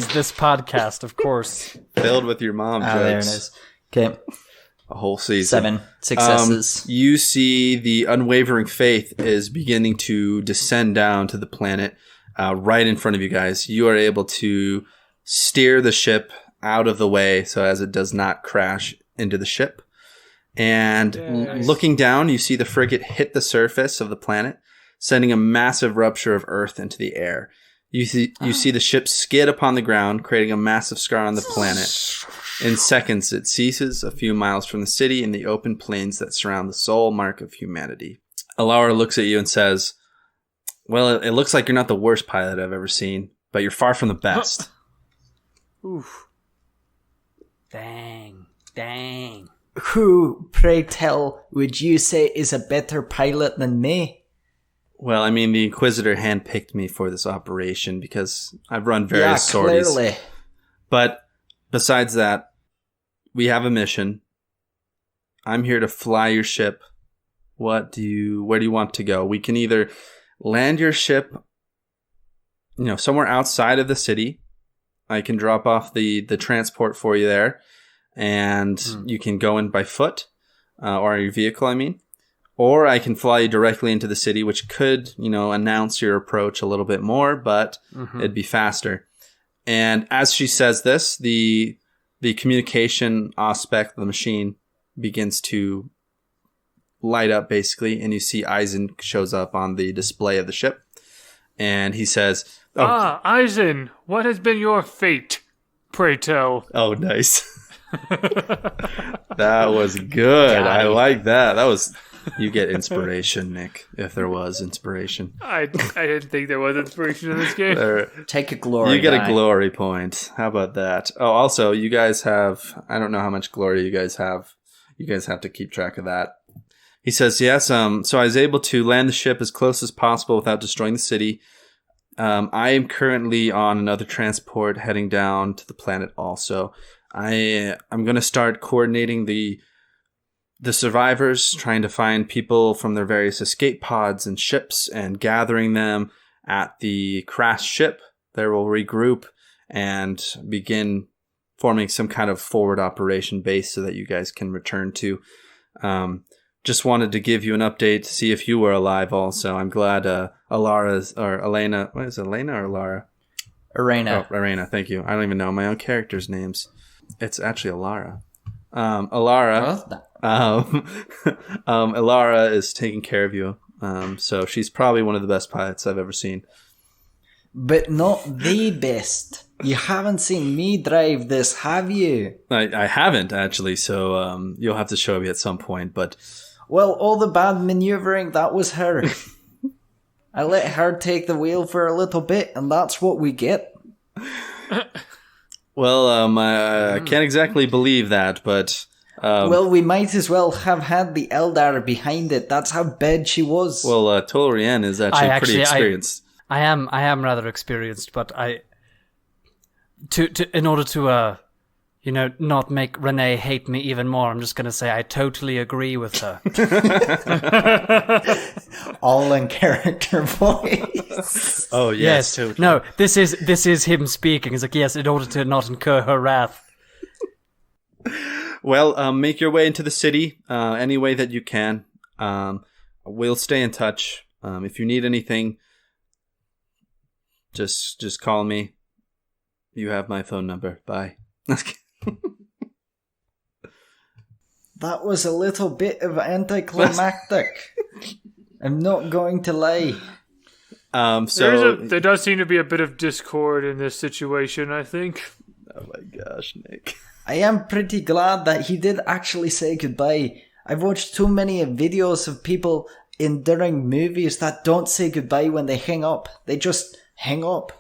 Speaker 3: this podcast, of course.
Speaker 2: Filled with your mom jokes.
Speaker 1: There it is. Okay,
Speaker 2: A whole season.
Speaker 1: 7 successes.
Speaker 2: You see the unwavering faith is beginning to descend down to the planet right in front of you guys. You are able to steer the ship out of the way so as it does not crash into the ship. And looking down, you see the frigate hit the surface of the planet, sending a massive rupture of earth into the air. You see the ship skid upon the ground, creating a massive scar on the planet. In seconds, it ceases a few miles from the city in the open plains that surround the sole mark of humanity. Alara looks at you and says, well, it looks like you're not the worst pilot I've ever seen, but you're far from the best.
Speaker 3: Oof. Dang.
Speaker 1: Who, pray tell, would you say is a better pilot than me?
Speaker 2: Well, I mean, the Inquisitor handpicked me for this operation because I've run various sorties.
Speaker 1: Clearly.
Speaker 2: But besides that, we have a mission. I'm here to fly your ship. Where do you want to go? We can either land your ship, somewhere outside of the city. I can drop off the transport for you there, and you can go in by foot, or your vehicle, I mean. Or I can fly you directly into the city, which could, announce your approach a little bit more, but it'd be faster. And as she says this, the communication aspect of the machine begins to light up, basically, and you see Eisen shows up on the display of the ship. And he says,
Speaker 4: Eisen, what has been your fate, pray tell?
Speaker 2: Oh, nice. That was good. I like that. That was... You get inspiration, Nick, if there was inspiration.
Speaker 4: I didn't think there was inspiration in this game.
Speaker 1: Take a glory.
Speaker 2: You get a glory point. How about that? Oh, also, you guys have... I don't know how much glory you guys have. You guys have to keep track of that. He says, yes, so I was able to land the ship as close as possible without destroying the city. I am currently on another transport heading down to the planet also. I'm going to start coordinating the survivors, trying to find people from their various escape pods and ships and gathering them at the crashed ship. There we'll regroup and begin forming some kind of forward operation base so that you guys can return to. Just wanted to give you an update to see if you were alive also. I'm glad Alara's, or Elena, what is it, Elena or Alara?
Speaker 1: Arena.
Speaker 2: Oh, Arena, thank you. I don't even know my own characters' names. It's actually Alara. Alara... Ilara is taking care of you. So she's probably one of the best pilots I've ever seen.
Speaker 1: But not the best. You haven't seen me drive this, have you?
Speaker 2: I haven't, actually, so you'll have to show me at some point, but...
Speaker 1: Well, all the bad maneuvering, that was her. I let her take the wheel for a little bit, and that's what we get.
Speaker 2: Well, I can't exactly believe that, but...
Speaker 1: well, we might as well have had the Eldar behind it. That's how bad she was.
Speaker 2: Well, Tolorien is actually pretty experienced.
Speaker 3: I am rather experienced, but in order to not make Renee hate me even more, I'm just going to say I totally agree with her.
Speaker 1: All in character voice.
Speaker 2: Oh yes,
Speaker 3: totally. No, this is him speaking. It's like, yes, in order to not incur her wrath.
Speaker 2: Well, make your way into the city any way that you can. We'll stay in touch. If you need anything, just call me. You have my phone number. Bye.
Speaker 1: That was a little bit of anticlimactic. I'm not going to lie.
Speaker 4: There does seem to be a bit of discord in this situation, I think.
Speaker 2: Oh my gosh, Nick.
Speaker 1: I am pretty glad that he did actually say goodbye. I've watched too many videos of people during movies that don't say goodbye when they hang up. They just hang up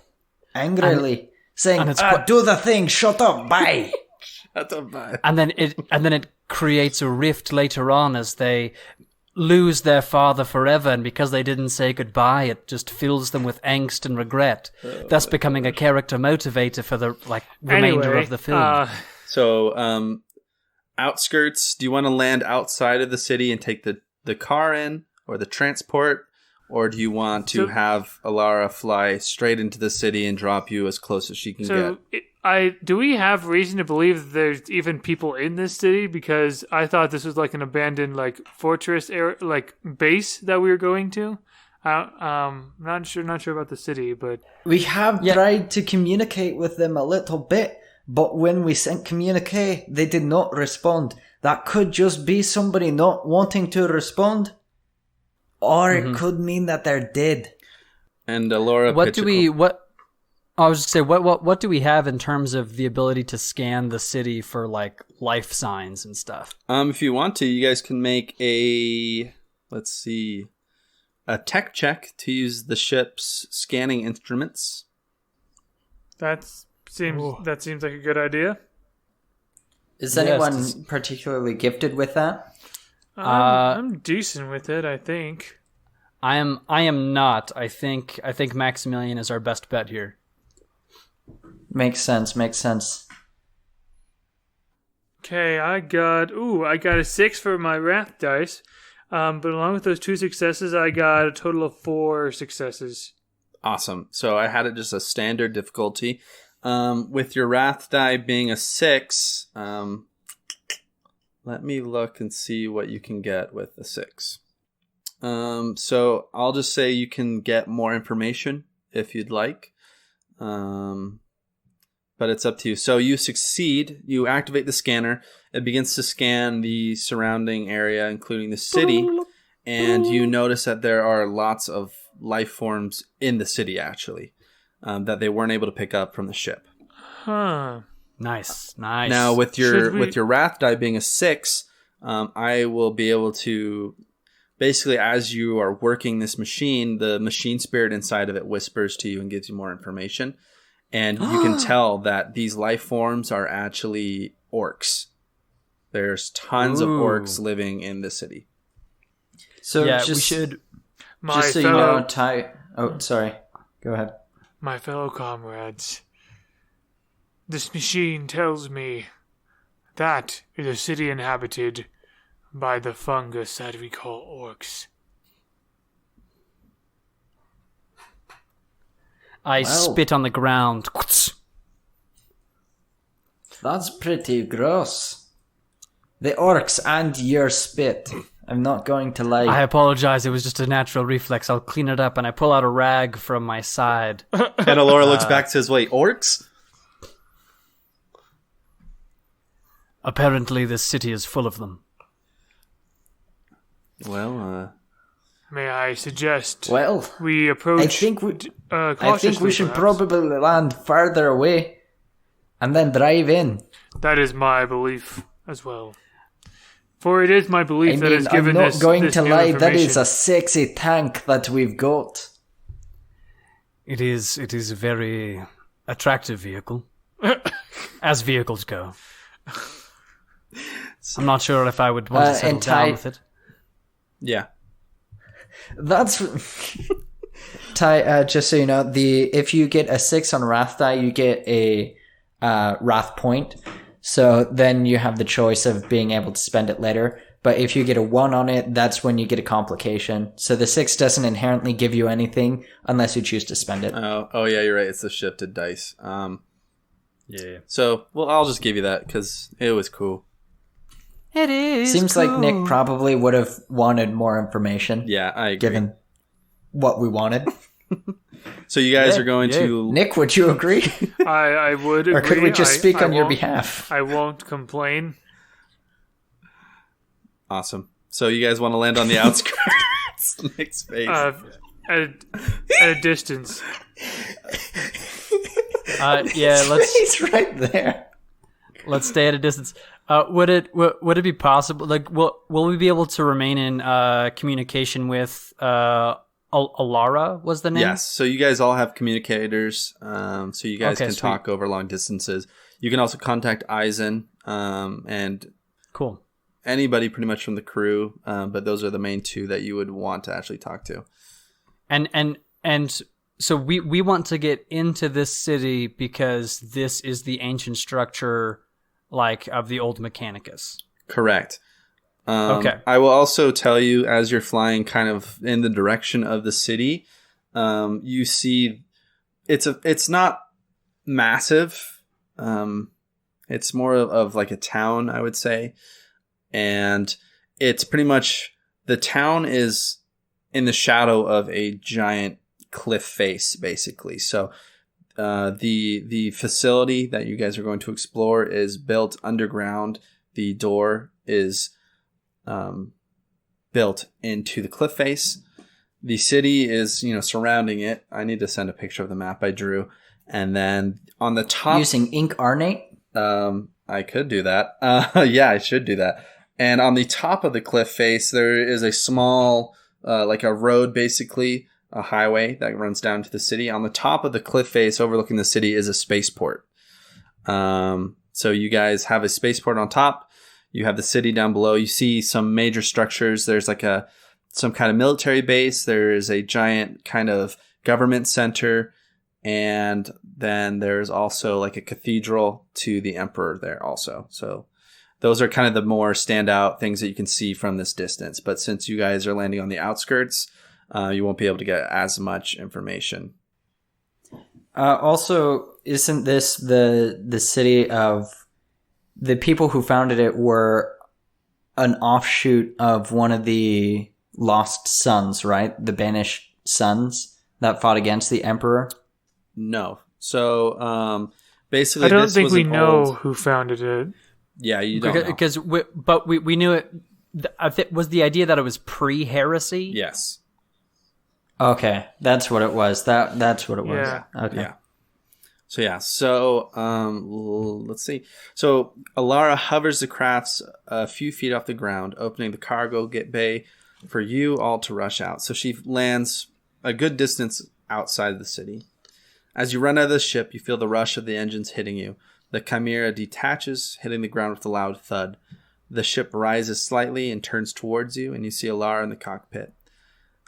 Speaker 1: angrily, saying, do the thing, shut up, bye.
Speaker 2: Shut up, bye.
Speaker 3: And then it creates a rift later on as they lose their father forever, and because they didn't say goodbye, it just fills them with angst and regret, thus becoming a character motivator for the remainder of the film.
Speaker 2: So, outskirts, do you want to land outside of the city and take the car in, or the transport, or do you want to have Alara fly straight into the city and drop you as close as she can get?
Speaker 4: Do we have reason to believe there's even people in this city? Because I thought this was like an abandoned fortress base that we were going to. Not sure about the city, but
Speaker 1: we have tried to communicate with them a little bit. But when we sent communique, they did not respond. That could just be somebody not wanting to respond. Or it could mean that they're dead.
Speaker 2: And Laura,
Speaker 3: what do we have in terms of the ability to scan the city for life signs and stuff?
Speaker 2: If you want to, you guys can make a tech check to use the ship's scanning instruments.
Speaker 4: That seems like a good idea.
Speaker 1: Is anyone particularly gifted with that?
Speaker 4: I'm decent with it, I think.
Speaker 3: I am not. I think Maximilian is our best bet here.
Speaker 1: Makes sense.
Speaker 4: Okay, I got a 6 for my wrath dice. But along with those 2 successes, I got a total of 4 successes.
Speaker 2: Awesome. So I had it just a standard difficulty. With your wrath die being a 6, let me look and see what you can get with a 6. So I'll just say you can get more information if you'd like. But it's up to you. So you succeed. You activate the scanner. It begins to scan the surrounding area, including the city. And you notice that there are lots of life forms in the city, actually, that they weren't able to pick up from the ship.
Speaker 4: Huh.
Speaker 3: Nice.
Speaker 2: Now, with your wrath die being a 6, I will be able to... Basically, as you are working this machine, the machine spirit inside of it whispers to you and gives you more information. And you can tell that these life forms are actually orcs. There's tons of orcs living in the city.
Speaker 1: So
Speaker 3: yeah,
Speaker 1: just,
Speaker 3: we should.
Speaker 1: Just so you know, Ty... Oh, sorry. Go ahead.
Speaker 4: My fellow comrades, this machine tells me that is a city inhabited by the fungus that we call orcs.
Speaker 3: I spit on the ground.
Speaker 1: That's pretty gross. The orcs and your spit. I'm not going to lie.
Speaker 3: I apologize. It was just a natural reflex. I'll clean it up, and I pull out a rag from my side.
Speaker 2: And Alora looks back and says, wait, orcs?
Speaker 3: Apparently, this city is full of them.
Speaker 2: Well,
Speaker 4: May I suggest
Speaker 1: Well,
Speaker 4: we approach
Speaker 1: I think we
Speaker 4: cautiously,
Speaker 1: should
Speaker 4: perhaps?
Speaker 1: probably land further away and then drive in.
Speaker 4: That is my belief as well. For it is my belief that has
Speaker 1: I'm
Speaker 4: given
Speaker 1: not
Speaker 4: this
Speaker 1: going
Speaker 4: this
Speaker 1: to
Speaker 4: new
Speaker 1: lie, that is
Speaker 4: information.
Speaker 1: a sexy tank that we've got.
Speaker 3: It is a very attractive vehicle, as vehicles go. I'm not sure if I would want to settle down with it.
Speaker 2: yeah.
Speaker 1: That's Ty. Just so you know, if you get a 6 on Wrath die, you get a Wrath point. So then you have the choice of being able to spend it later. But if you get a 1 on it, that's when you get a complication. So the 6 doesn't inherently give you anything unless you choose to spend it.
Speaker 2: Oh yeah, you're right. It's the shifted dice.
Speaker 3: Yeah.
Speaker 2: So, well, I'll just give you that because it was cool.
Speaker 3: It is.
Speaker 1: Seems like Nick probably would have wanted more information.
Speaker 2: Yeah, I agree.
Speaker 1: Given what we wanted.
Speaker 2: So you guys are going to...
Speaker 1: Nick, would you agree?
Speaker 4: I would agree.
Speaker 1: Or could we just speak on your
Speaker 4: won't-
Speaker 1: behalf?
Speaker 4: I won't complain.
Speaker 2: Awesome. So you guys want to land on the outskirts? Nick's face.
Speaker 4: At a distance.
Speaker 3: Yeah,
Speaker 1: He's right there.
Speaker 3: let's stay at a distance. Would it be possible? Like, will we be able to remain in communication with Alara? Was the name?
Speaker 2: Yes. So you guys all have communicators. So you guys can
Speaker 3: sweet.
Speaker 2: talk over long distances. You can also contact Eisen and
Speaker 3: Cool.
Speaker 2: anybody pretty much from the crew. But those are the main 2 that you would want to actually talk to.
Speaker 3: And so we want to get into this city because this is the ancient structure, like, of the old Mechanicus.
Speaker 2: Correct.
Speaker 3: Okay.
Speaker 2: I will also tell you, as you're flying kind of in the direction of the city, you see it's not massive. It's more of like a town, I would say. And it's pretty much, the town is in the shadow of a giant cliff face, basically. So the facility that you guys are going to explore is built underground. The door is built into the cliff face. The city is, surrounding it. I need to send a picture of the map I drew. And then on the top...
Speaker 1: Using Ink Arnate?
Speaker 2: I could do that. Yeah, I should do that. And on the top of the cliff face, there is a small, like a road, basically, a highway that runs down to the city. On the top of the cliff face overlooking the city is a spaceport. So you guys have a spaceport on top. You have the city down below. You see some major structures. There's like a some kind of military base. There is a giant kind of government center. And then there's also like a cathedral to the emperor there also. So those are kind of the more standout things that you can see from this distance. But since you guys are landing on the outskirts, you won't be able to get as much information.
Speaker 1: Also, isn't this the city of the people who founded it were an offshoot of one of the lost sons, right? The banished sons that fought against the emperor?
Speaker 2: No. So basically,
Speaker 4: I don't
Speaker 2: this
Speaker 4: think
Speaker 2: was
Speaker 4: we
Speaker 2: an
Speaker 4: know
Speaker 2: old...
Speaker 4: who founded it.
Speaker 2: Yeah, you don't know.
Speaker 3: Because we knew it. Was the idea that it was pre-heresy?
Speaker 2: Yes.
Speaker 1: Okay, that's what it was. That's what it was.
Speaker 4: Yeah.
Speaker 1: Okay.
Speaker 2: Yeah. So let's see. So Alara hovers the crafts a few feet off the ground, opening the cargo bay for you all to rush out. So she lands a good distance outside the city. As you run out of the ship, you feel the rush of the engines hitting you. The Chimera detaches, hitting the ground with a loud thud. The ship rises slightly and turns towards you, and you see Alara in the cockpit.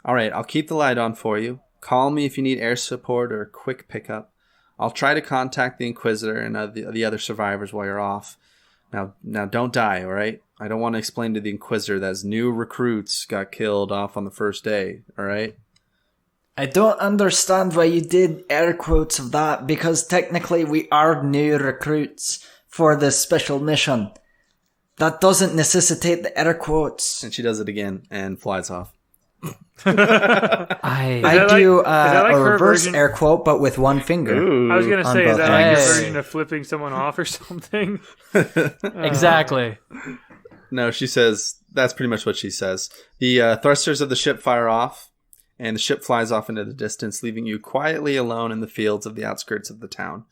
Speaker 2: All right, I'll keep the light on for you. Call me if you need air support or a quick pickup. I'll try to contact the Inquisitor and the other survivors while you're off. Now don't die, all right? I don't want to explain to the Inquisitor that his new recruits got killed off on the first day, all right?
Speaker 1: I don't understand why you did air quotes of that, because technically we are new recruits for this special mission. That doesn't necessitate the air quotes.
Speaker 2: And she does it again and flies off.
Speaker 1: I do
Speaker 4: like
Speaker 1: a
Speaker 4: her
Speaker 1: reverse
Speaker 4: version?
Speaker 1: air quote, but with one finger.
Speaker 2: Ooh.
Speaker 4: I was going to
Speaker 1: On
Speaker 4: say, is
Speaker 1: both
Speaker 4: that like your
Speaker 3: ends.
Speaker 4: version of flipping someone off or something?
Speaker 3: Exactly.
Speaker 2: No, she says, that's pretty much what she says. The thrusters of the ship fire off, and the ship flies off into the distance, leaving you quietly alone in the fields of the outskirts of the town.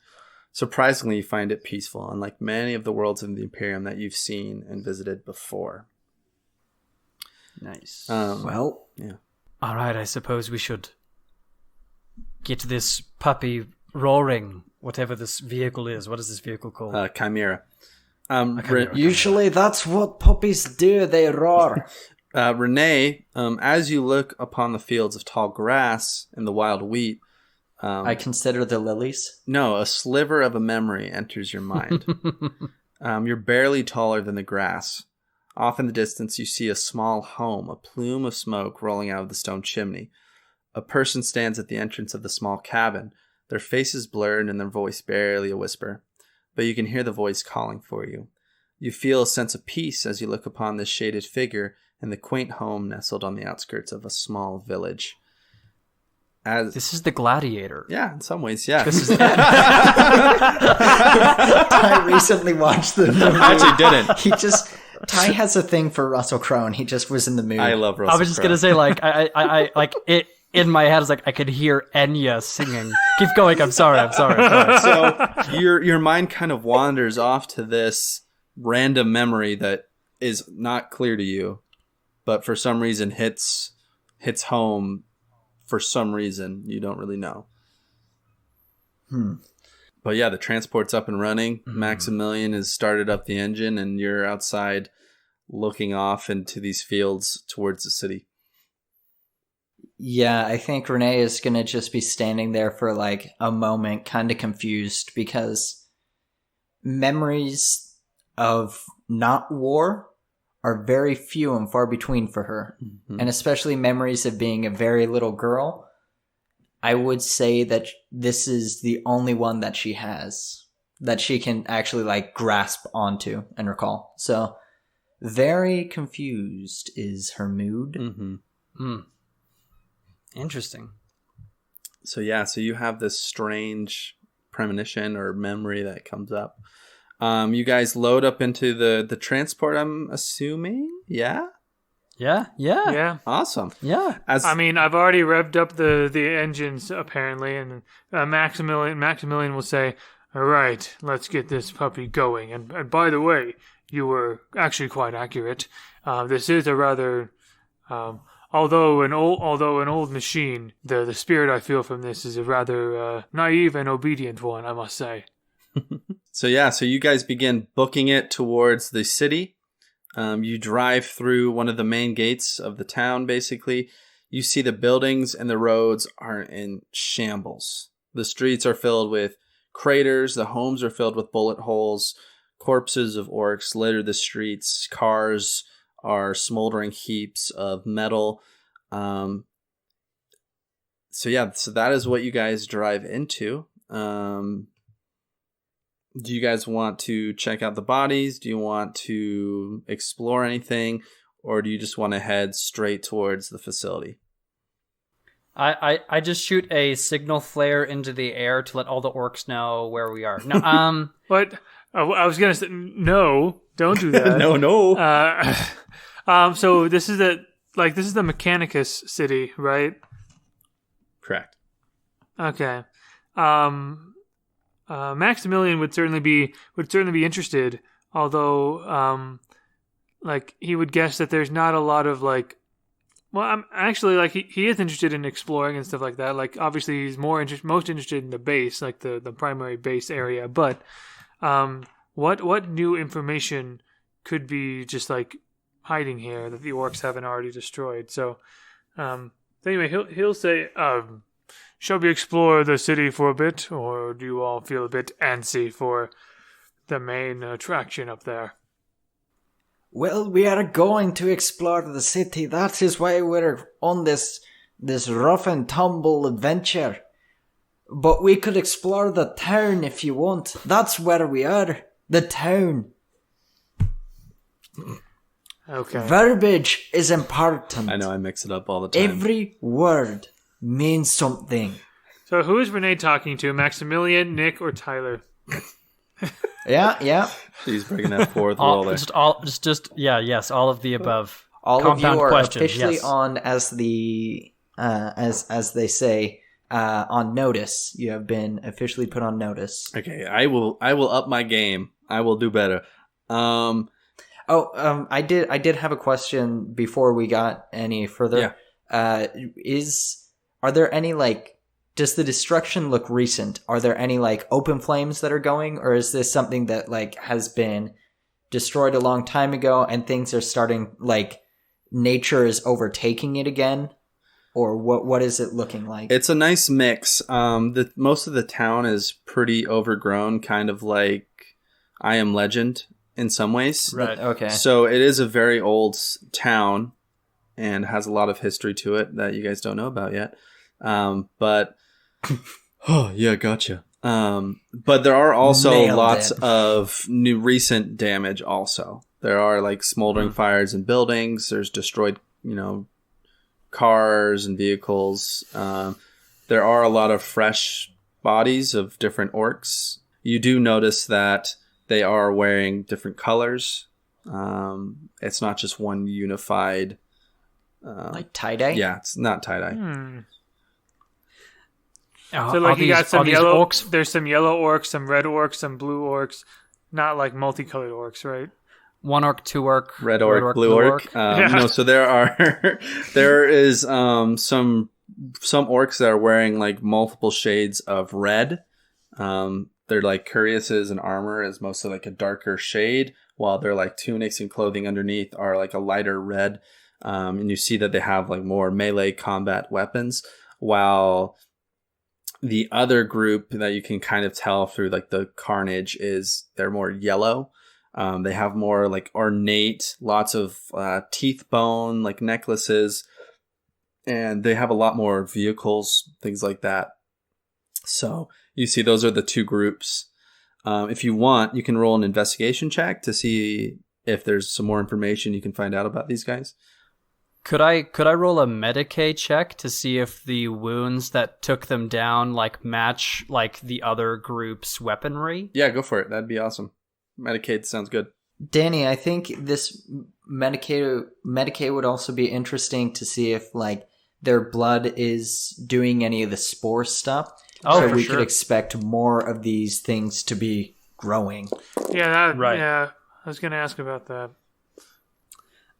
Speaker 2: Surprisingly, you find it peaceful, unlike many of the worlds of the Imperium that you've seen and visited before.
Speaker 3: Nice.
Speaker 1: Well,
Speaker 2: Yeah.
Speaker 3: All right, I suppose we should get this puppy roaring, whatever this vehicle is. What is this vehicle called?
Speaker 2: Chimera.
Speaker 3: Chimera.
Speaker 1: usually that's what puppies do, they roar.
Speaker 2: Renee, as you look upon the fields of tall grass and the wild wheat,
Speaker 1: I consider the lilies.
Speaker 2: no, a sliver of a memory enters your mind. You're barely taller than the grass. Off in the distance, you see a small home, a plume of smoke rolling out of the stone chimney. A person stands at the entrance of the small cabin, their faces blurred and their voice barely a whisper. But you can hear the voice calling for you. You feel a sense of peace as you look upon this shaded figure in the quaint home nestled on the outskirts of a small village.
Speaker 3: This is the Gladiator.
Speaker 2: Yeah, in some ways, yeah.
Speaker 3: This is
Speaker 1: I recently watched the movie.
Speaker 2: I actually didn't.
Speaker 1: Ty has a thing for Russell Crowe, and he just was in the mood.
Speaker 2: I love Russell
Speaker 3: I was just
Speaker 2: Crowe.
Speaker 3: gonna say, like, I like it in my head. It's like I could hear Enya singing. Keep going. I'm sorry.
Speaker 2: So your mind kind of wanders off to this random memory that is not clear to you, but for some reason hits home. For some reason you don't really know. But yeah, the transport's up and running. Maximilian has started up the engine, and you're outside looking off into these fields towards the city.
Speaker 1: Yeah, I think Renee is going to just be standing there for like a moment, kind of confused, because memories of not war are very few and far between for her.
Speaker 2: Mm-hmm.
Speaker 1: And especially memories of being a very little girl. I would say that this is the only one that she has that she can actually like grasp onto and recall. So very confused is her mood.
Speaker 2: Mm-hmm.
Speaker 3: Interesting.
Speaker 2: So yeah, so you have this strange premonition or memory that comes up. You guys load up into the transport, I'm assuming? Yeah?
Speaker 3: Yeah.
Speaker 2: Awesome.
Speaker 3: Yeah.
Speaker 4: I mean, I've already revved up the engines, apparently, and Maximilian will say, all right, let's get this puppy going. And by the way, you were actually quite accurate. This is a rather... Although an old machine, the spirit I feel from this is a rather naive and obedient one, I must say.
Speaker 2: So you guys begin booking it towards the city. You drive through one of the main gates of the town, basically. You see the buildings and the roads are in shambles. The streets are filled with craters. The homes are filled with bullet holes. Corpses of orcs litter the streets. Cars are smoldering heaps of metal. So that is what you guys drive into. Do you guys want to check out the bodies? Do you want to explore anything? Or do you just want to head straight towards the facility?
Speaker 3: I just shoot a signal flare into the air to let all the orcs know where we are. No,
Speaker 4: What? I was gonna say no. Don't do that.
Speaker 2: No.
Speaker 4: So this is the Mechanicus city, right?
Speaker 2: Correct.
Speaker 4: Okay. Maximilian would certainly be interested, although he would guess that there's not a lot of I'm actually he is interested in exploring and stuff like that. Obviously he's most interested in the base, the primary base area, but what new information could be just hiding here that the orcs haven't already destroyed? So anyway, he'll say, shall we explore the city for a bit, or do you all feel a bit antsy for the main attraction up there?
Speaker 1: Well, we are going to explore the city. That is why we're on this rough and tumble adventure. But we could explore the town if you want. That's where we are. The town.
Speaker 4: Okay.
Speaker 1: Verbiage is important.
Speaker 2: I know, I mix it up all the time.
Speaker 1: Every word means something.
Speaker 4: So who is Renee talking to? Maximilian, Nick, or Tyler?
Speaker 1: Yeah.
Speaker 2: She's bringing that forth roll there.
Speaker 3: Yes, all of the above.
Speaker 1: All
Speaker 3: Compound
Speaker 1: of you are
Speaker 3: question,
Speaker 1: officially
Speaker 3: yes.
Speaker 1: on, as the as they say, on notice. You have been officially put on notice.
Speaker 2: Okay, I will up my game. I will do better.
Speaker 1: I did have a question before we got any further.
Speaker 2: Yeah.
Speaker 1: Are there any does the destruction look recent? Are there any open flames that are going, or is this something that has been destroyed a long time ago and things are starting nature is overtaking it again? Or what is it looking like?
Speaker 2: It's a nice mix. Most of the town is pretty overgrown, kind of like I Am Legend in some ways.
Speaker 3: Right.
Speaker 1: Okay.
Speaker 2: So it is a very old town and has a lot of history to it that you guys don't know about yet. But oh yeah, gotcha. But there are also lots of new recent damage. Also, there are smoldering fires in buildings. There's destroyed, cars and vehicles. There are a lot of fresh bodies of different orcs. You do notice that they are wearing different colors. It's not just one unified.
Speaker 1: tie-dye?
Speaker 2: Yeah, it's not tie-dye.
Speaker 4: So you got some yellow orcs. There's some yellow orcs, some red orcs, some blue orcs. Not multicolored orcs, right?
Speaker 3: One orc, two orc,
Speaker 2: red orc, blue orc. No, so there is some orcs that are wearing multiple shades of red. Their cuirasses and armor is mostly a darker shade, while their tunics and clothing underneath are a lighter red. And you see that they have more melee combat weapons, while the other group that you can kind of tell through the carnage is they're more yellow. They have more ornate, lots of teeth bone, necklaces, and they have a lot more vehicles, things like that. So you see those are the two groups. If you want, you can roll an investigation check to see if there's some more information you can find out about these guys.
Speaker 3: Could I roll a Medicae check to see if the wounds that took them down match the other group's weaponry?
Speaker 2: Yeah, go for it. That'd be awesome. Medicaid sounds good.
Speaker 1: Danny, I think this Medicae would also be interesting to see if their blood is doing any of the spore stuff.
Speaker 3: Oh,
Speaker 1: so
Speaker 3: for
Speaker 1: we
Speaker 3: sure.
Speaker 1: could expect more of these things to be growing.
Speaker 4: Yeah,
Speaker 3: right.
Speaker 4: Yeah, I was going to ask about that.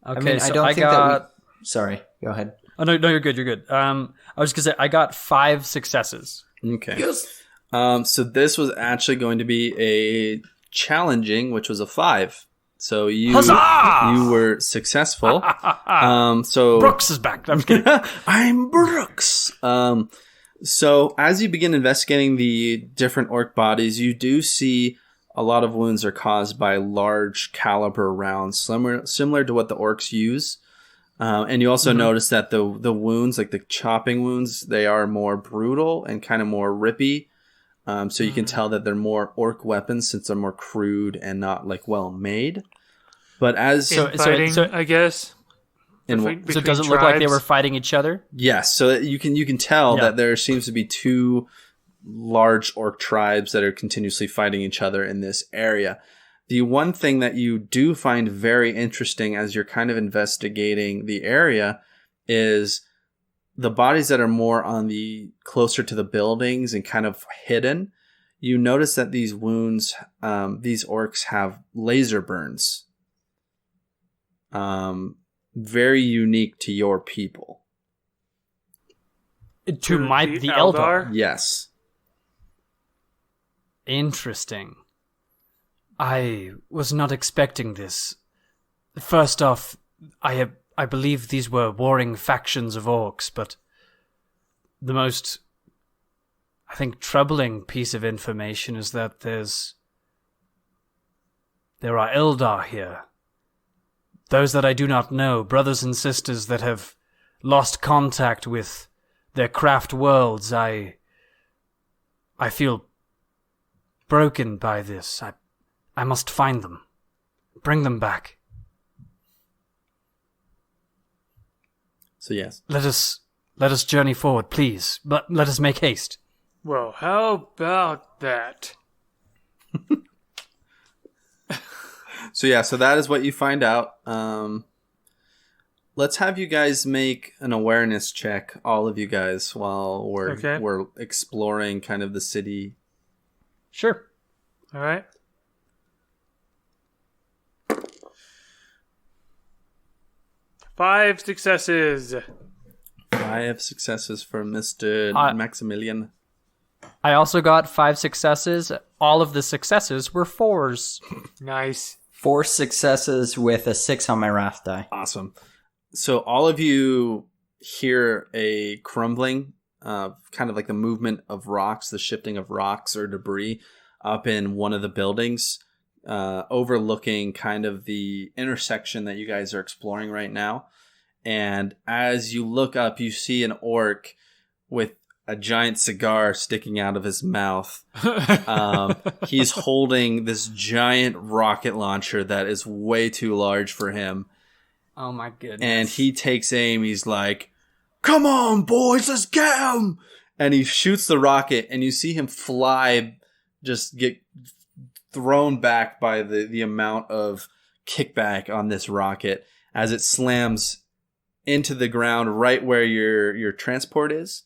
Speaker 3: Okay,
Speaker 1: I don't think that we... Sorry, go ahead.
Speaker 3: Oh, no, you're good, you're good. I was going to say, I got 5 successes.
Speaker 2: Okay.
Speaker 1: Yes.
Speaker 2: So this was actually going to be a challenging, which was a 5. So you
Speaker 3: Huzzah!
Speaker 2: you were successful. So
Speaker 3: Brooks is back. I'm just kidding.
Speaker 2: I'm Brooks. So as you begin investigating the different orc bodies, you do see a lot of wounds are caused by large caliber rounds, similar to what the orcs use. And you also notice that the wounds, like the chopping wounds, they are more brutal and kind of more rippy. So you can tell that they're more orc weapons since they're more crude and not like well made. But as
Speaker 4: Fighting, I guess.
Speaker 3: So does it look like they were fighting each other?
Speaker 2: yes, so you can tell that there seems to be two large orc tribes that are continuously fighting each other in this area. The one thing that you do find very interesting as you're kind of investigating the area is the bodies that are more on the closer to the buildings and kind of hidden. You notice that these wounds, these orcs have laser burns. Very unique to your people.
Speaker 3: The Eldar?
Speaker 2: Yes.
Speaker 3: Interesting. I was not expecting this. First off, I believe these were warring factions of orcs, but the most, I think, troubling piece of information is that there are Eldar here. Those that I do not know, brothers and sisters that have lost contact with their craft worlds. I feel broken by this. I must find them. Bring them back.
Speaker 2: So yes.
Speaker 3: Let us journey forward, please. But let us make haste.
Speaker 4: Well, how about that?
Speaker 2: So that is what you find out. Let's have you guys make an awareness check, all of you guys, while we're exploring kind of the city.
Speaker 3: Sure.
Speaker 4: All right. 5 successes.
Speaker 2: 5 successes for Mr. Maximilian.
Speaker 3: I also got 5 successes. All of the successes were 4s.
Speaker 4: Nice.
Speaker 1: 4 successes with a 6 on my wrath die.
Speaker 2: Awesome. So all of you hear a crumbling, kind of like the movement of rocks, the shifting of rocks or debris up in one of the buildings, overlooking kind of the intersection that you guys are exploring right now. And as you look up, you see an orc with a giant cigar sticking out of his mouth. He's holding this giant rocket launcher that is way too large for him.
Speaker 3: Oh my goodness.
Speaker 2: And he takes aim. He's like, "Come on, boys, let's get him." And he shoots the rocket, and you see him fly, just get thrown back by the amount of kickback on this rocket as it slams into the ground right where your transport is,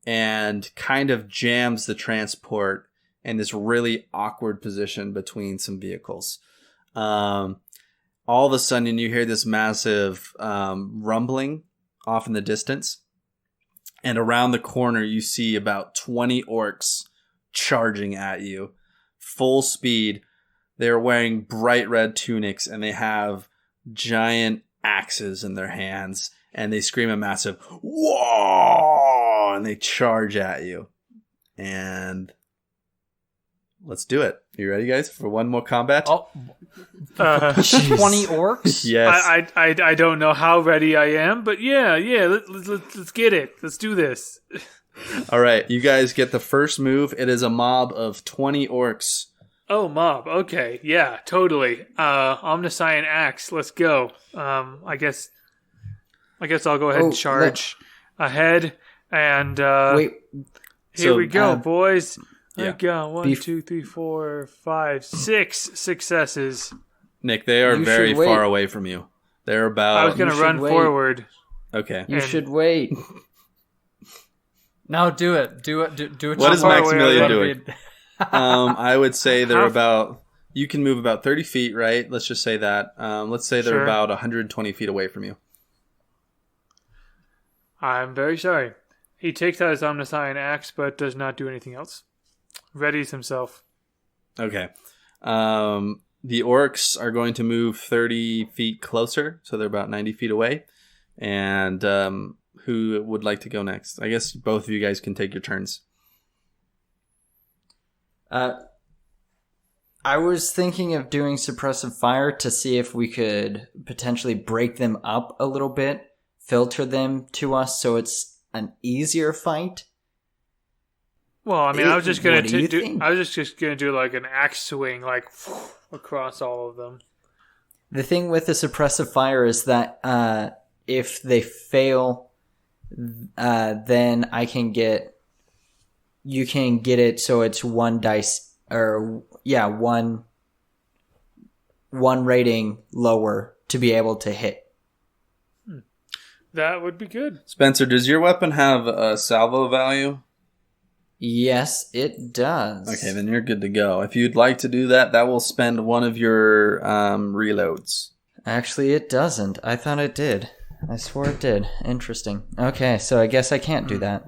Speaker 2: and kind of jams the transport in this really awkward position between some vehicles. All of a sudden, you hear this massive rumbling off in the distance. And around the corner, you see about 20 orcs charging at you. Full speed. They're wearing bright red tunics, and they have giant axes in their hands. And they scream a massive, "Whoa!" And they charge at you. And let's do it. You ready, guys, for one more combat?
Speaker 3: Oh, 20 orcs?
Speaker 2: Yes.
Speaker 4: I don't know how ready I am, but yeah. Let's get it. Let's do this.
Speaker 2: All right, you guys get the first move. It is a mob of 20 orcs.
Speaker 4: Oh, mob. Okay, yeah, totally. Omniscient axe. Let's go. I guess I'll go ahead and charge ahead. And
Speaker 1: Wait.
Speaker 4: Here we go, boys.
Speaker 2: Yeah.
Speaker 4: I got 1, 2, 3, 4, 5, 6 successes.
Speaker 2: Nick, they are
Speaker 1: You
Speaker 2: very
Speaker 1: should wait.
Speaker 2: far away from you. They're about...
Speaker 4: I was going to
Speaker 1: you
Speaker 4: run
Speaker 1: should wait.
Speaker 4: forward.
Speaker 2: Okay.
Speaker 1: You should wait.
Speaker 3: No, do it. Do it. Do it.
Speaker 2: What is
Speaker 4: far away
Speaker 2: Maximilian
Speaker 4: are
Speaker 2: doing? I would say they're
Speaker 4: How-
Speaker 2: about... You can move about 30 feet, right? Let's just say that. Let's say they're
Speaker 4: Sure.
Speaker 2: about 120 feet away from you.
Speaker 4: I'm very sorry. He takes out his omniscient axe, but does not do anything else. Readies himself.
Speaker 2: Okay. The orcs are going to move 30 feet closer, so they're about 90 feet away. And who would like to go next? I guess both of you guys can take your turns.
Speaker 1: I was thinking of doing suppressive fire to see if we could potentially break them up a little bit, filter them to us so it's an easier fight.
Speaker 4: Well, I mean, I was just gonna
Speaker 1: What do you
Speaker 4: do.
Speaker 1: think?
Speaker 4: I was just gonna do like an axe swing, like across all of them.
Speaker 1: The thing with the suppressive fire is that if they fail, then you can get it so it's one dice, or one rating lower to be able to hit.
Speaker 4: That would be good.
Speaker 2: Spencer, does your weapon have a salvo value?
Speaker 1: Yes, it does.
Speaker 2: Okay, then you're good to go. If you'd like to do that, that will spend one of your reloads.
Speaker 1: Actually, it doesn't. I thought it did. I swore it did. Interesting. Okay, so I guess I can't do that.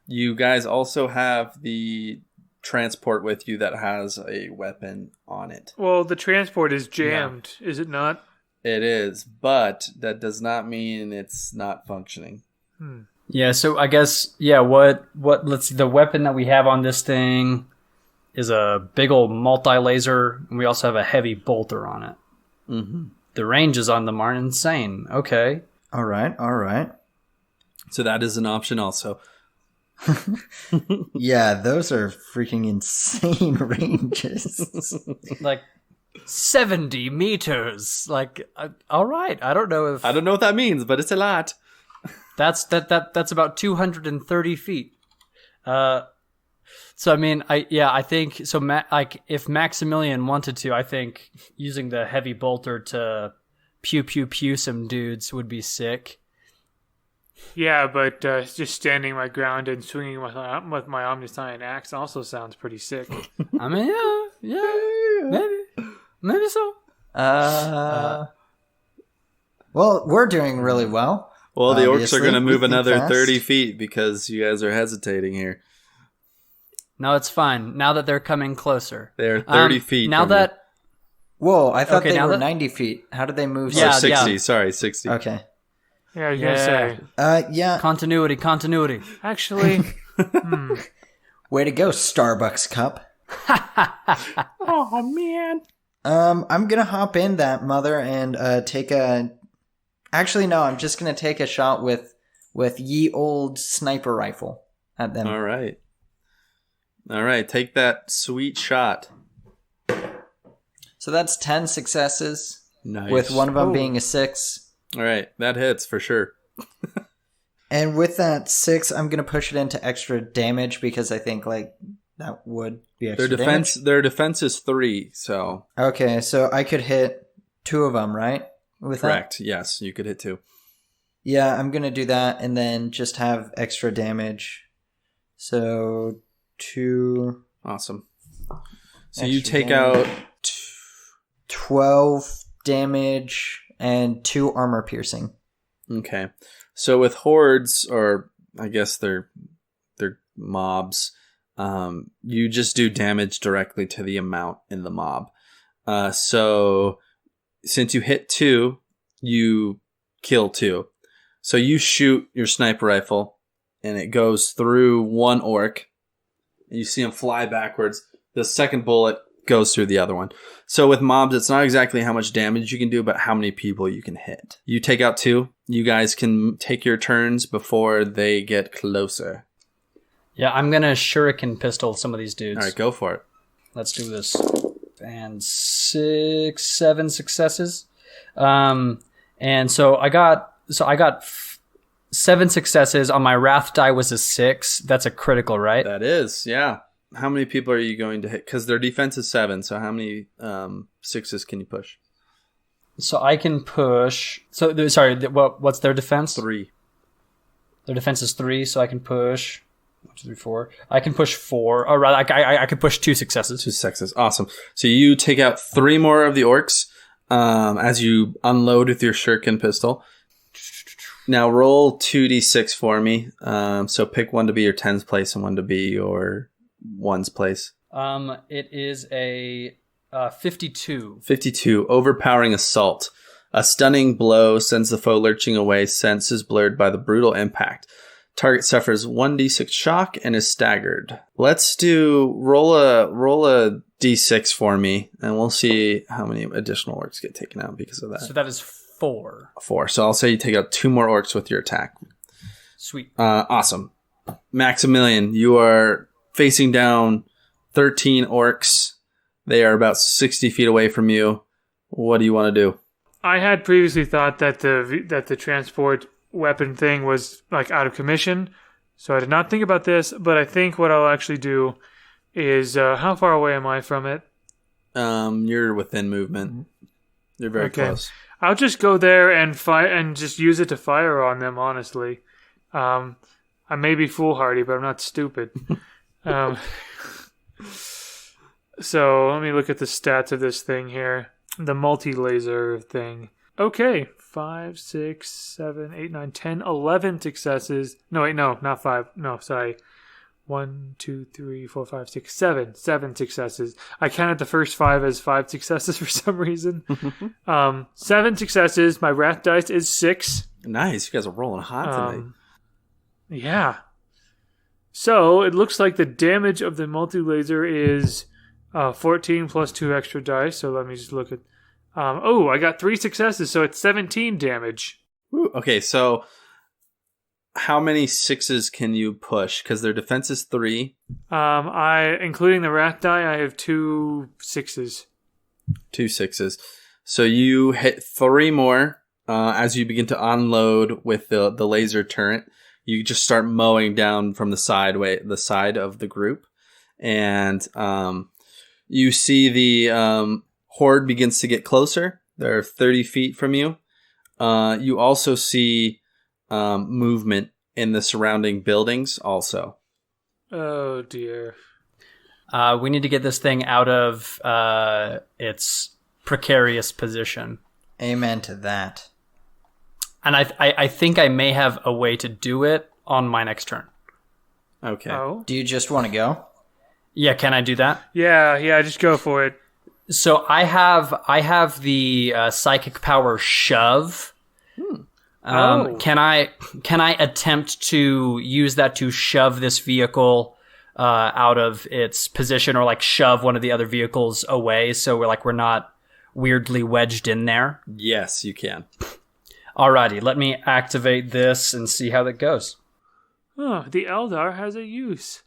Speaker 2: You guys also have the transport with you that has a weapon on it.
Speaker 4: Well, the transport is jammed, is it not?
Speaker 2: It is, but that does not mean it's not functioning.
Speaker 3: Yeah, so I guess, let's see, the weapon that we have on this thing is a big old multi-laser, and we also have a heavy bolter on it.
Speaker 2: Mm-hmm.
Speaker 3: The ranges on them aren't insane. Okay.
Speaker 1: All right.
Speaker 2: So that is an option also.
Speaker 1: Yeah, those are freaking insane ranges.
Speaker 3: Like 70 meters. Like, all right. I don't know
Speaker 2: I don't know what that means, but it's a lot.
Speaker 3: That's about 230 feet. So I mean, I think so. If Maximilian wanted to, I think using the heavy bolter to pew some dudes would be sick.
Speaker 4: Yeah, but just standing my ground and swinging with my omniscient axe also sounds pretty sick.
Speaker 3: I mean, yeah, maybe so.
Speaker 1: Well, we're doing really well.
Speaker 2: Well, the orcs are
Speaker 1: Obviously,
Speaker 2: going to move
Speaker 1: we think
Speaker 2: another
Speaker 1: fast.
Speaker 2: 30 feet because you guys are hesitating here.
Speaker 3: No, it's fine. Now that they're coming closer,
Speaker 2: They're 30 feet.
Speaker 3: Now
Speaker 2: from
Speaker 3: that
Speaker 1: Whoa, I thought
Speaker 3: Okay,
Speaker 1: they
Speaker 3: now
Speaker 1: were
Speaker 3: that-
Speaker 1: 90 feet. How did they move?
Speaker 2: you. Or
Speaker 3: Yeah,
Speaker 2: 60,
Speaker 3: yeah.
Speaker 2: sorry, 60.
Speaker 1: Okay.
Speaker 4: Yeah, I was gonna say.
Speaker 1: Yeah.
Speaker 3: continuity.
Speaker 4: Actually,
Speaker 1: Way to go, Starbucks cup.
Speaker 4: oh man.
Speaker 1: I'm gonna hop in that mother and take a. Actually, no. I'm just gonna take a shot with ye old sniper rifle at them.
Speaker 2: All right. Take that sweet shot.
Speaker 1: So that's 10 successes,
Speaker 2: Nice.
Speaker 1: with one of them
Speaker 4: Oh.
Speaker 1: being a 6.
Speaker 2: All right, that hits for sure.
Speaker 1: And with that 6, I'm gonna push it into extra damage because I think like that would be extra
Speaker 2: Their defense is 3, so
Speaker 1: damage. Okay, so I could hit 2 of them, right? With that?
Speaker 2: correct. Yes, you could hit 2.
Speaker 1: Yeah, I'm gonna do that and then just have extra damage. So 2,
Speaker 2: Awesome. So you
Speaker 1: Extra
Speaker 2: take
Speaker 1: damage.
Speaker 2: out
Speaker 1: 12 damage and 2 armor piercing.
Speaker 2: Okay. So with hordes, or I guess they're mobs, you just do damage directly to the amount in the mob. So since you hit 2, you kill 2. So you shoot your sniper rifle, and it goes through one orc. You see him fly backwards. The second bullet goes through the other one. So with mobs, it's not exactly how much damage you can do, but how many people you can hit. You take out 2. You guys can take your turns before they get closer.
Speaker 3: Yeah, I'm gonna shuriken pistol some of these dudes.
Speaker 2: All right, go for it.
Speaker 3: Let's do this. And 7 successes. And so I got 7 successes on my wrath die was a 6. That's a critical, right?
Speaker 2: That is, yeah. How many people are you going to hit? Because their defense is 7, so how many 6s can you push?
Speaker 3: So I can push. So sorry, what's their defense?
Speaker 2: 3.
Speaker 3: Their defense is 3, so I can push 1, 2, 3, 4. I can push 4. Or rather, I could push 2 successes.
Speaker 2: 2 successes. Awesome. So you take out 3 more of the orcs as you unload with your shuriken pistol. Now roll 2d6 for me. So pick one to be your 10th place and one to be your 1's place.
Speaker 3: It is a 52.
Speaker 2: 52. Overpowering assault. A stunning blow sends the foe lurching away, senses blurred by the brutal impact. Target suffers 1d6 shock and is staggered. Let's roll a d6 for me, and we'll see how many additional orcs get taken out because of that.
Speaker 3: So that is 4.
Speaker 2: 4. So I'll say you take out 2 more orcs with your attack.
Speaker 3: Sweet.
Speaker 2: Awesome. Maximilian, you are facing down 13 orcs. They are about 60 feet away from you. What do you want to do?
Speaker 4: I had previously thought that the transport weapon thing was like out of commission, so I did not think about this. But I think what I'll actually do is how far away am I from it?
Speaker 2: You're within movement. You're very close.
Speaker 4: I'll just go there and fire and just use it to fire on them. Honestly, I may be foolhardy, but I'm not stupid. So let me look at the stats of this thing here. The multi-laser thing. Okay, 5, 6, 7, 8, 9, 10, 11 successes. No, wait, no, not 5. No, sorry. 1, 2, 3, 4, 5, 6, 7. 7 successes. I counted the first 5 as 5 successes for some reason. 7 successes. My wrath dice is 6.
Speaker 2: Nice. You guys are rolling hot today.
Speaker 4: Yeah. So it looks like the damage of the multi-laser is 14 plus 2 extra dice. So let me just look at... I got 3 successes, so it's 17 damage.
Speaker 2: Ooh, okay, so how many 6s can you push? Because their defense is 3.
Speaker 4: Including the wrath die, I have 2 6s.
Speaker 2: 2 6s. So you hit 3 more as you begin to unload with the laser turret. You just start mowing down from the side of the group, and you see the horde begins to get closer. They're 30 feet from you. You also see movement in the surrounding buildings also.
Speaker 4: Oh, dear.
Speaker 3: We need to get this thing out of its precarious position.
Speaker 1: Amen to that.
Speaker 3: And I think I may have a way to do it on my next turn.
Speaker 2: Okay.
Speaker 4: Oh.
Speaker 1: Do you just want to go?
Speaker 3: Yeah, can I do that?
Speaker 4: Yeah, just go for it.
Speaker 3: So I have the psychic power shove. Can I attempt to use that to shove this vehicle out of its position, or like shove one of the other vehicles away, so we're not weirdly wedged in there?
Speaker 2: Yes, you can.
Speaker 3: Alrighty, let me activate this and see how that goes.
Speaker 4: Oh, the Eldar has a use.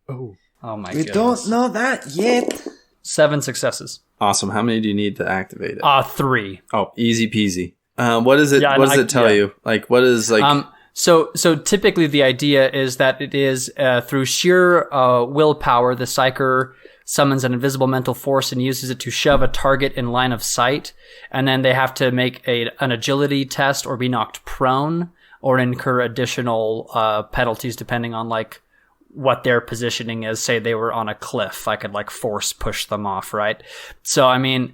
Speaker 3: Oh my
Speaker 1: We
Speaker 3: goodness.
Speaker 1: don't know that yet.
Speaker 3: 7 successes.
Speaker 2: Awesome. How many do you need to activate it?
Speaker 3: 3.
Speaker 2: Oh, easy peasy. What is it?
Speaker 3: Yeah,
Speaker 2: what does it tell you? Like, what is like?
Speaker 3: So typically the idea is that it is through sheer willpower, the psyker summons an invisible mental force and uses it to shove a target in line of sight, and then they have to make an agility test or be knocked prone or incur additional penalties depending on like what their positioning is. Say they were on a cliff, I could like force push them off, right? So I mean,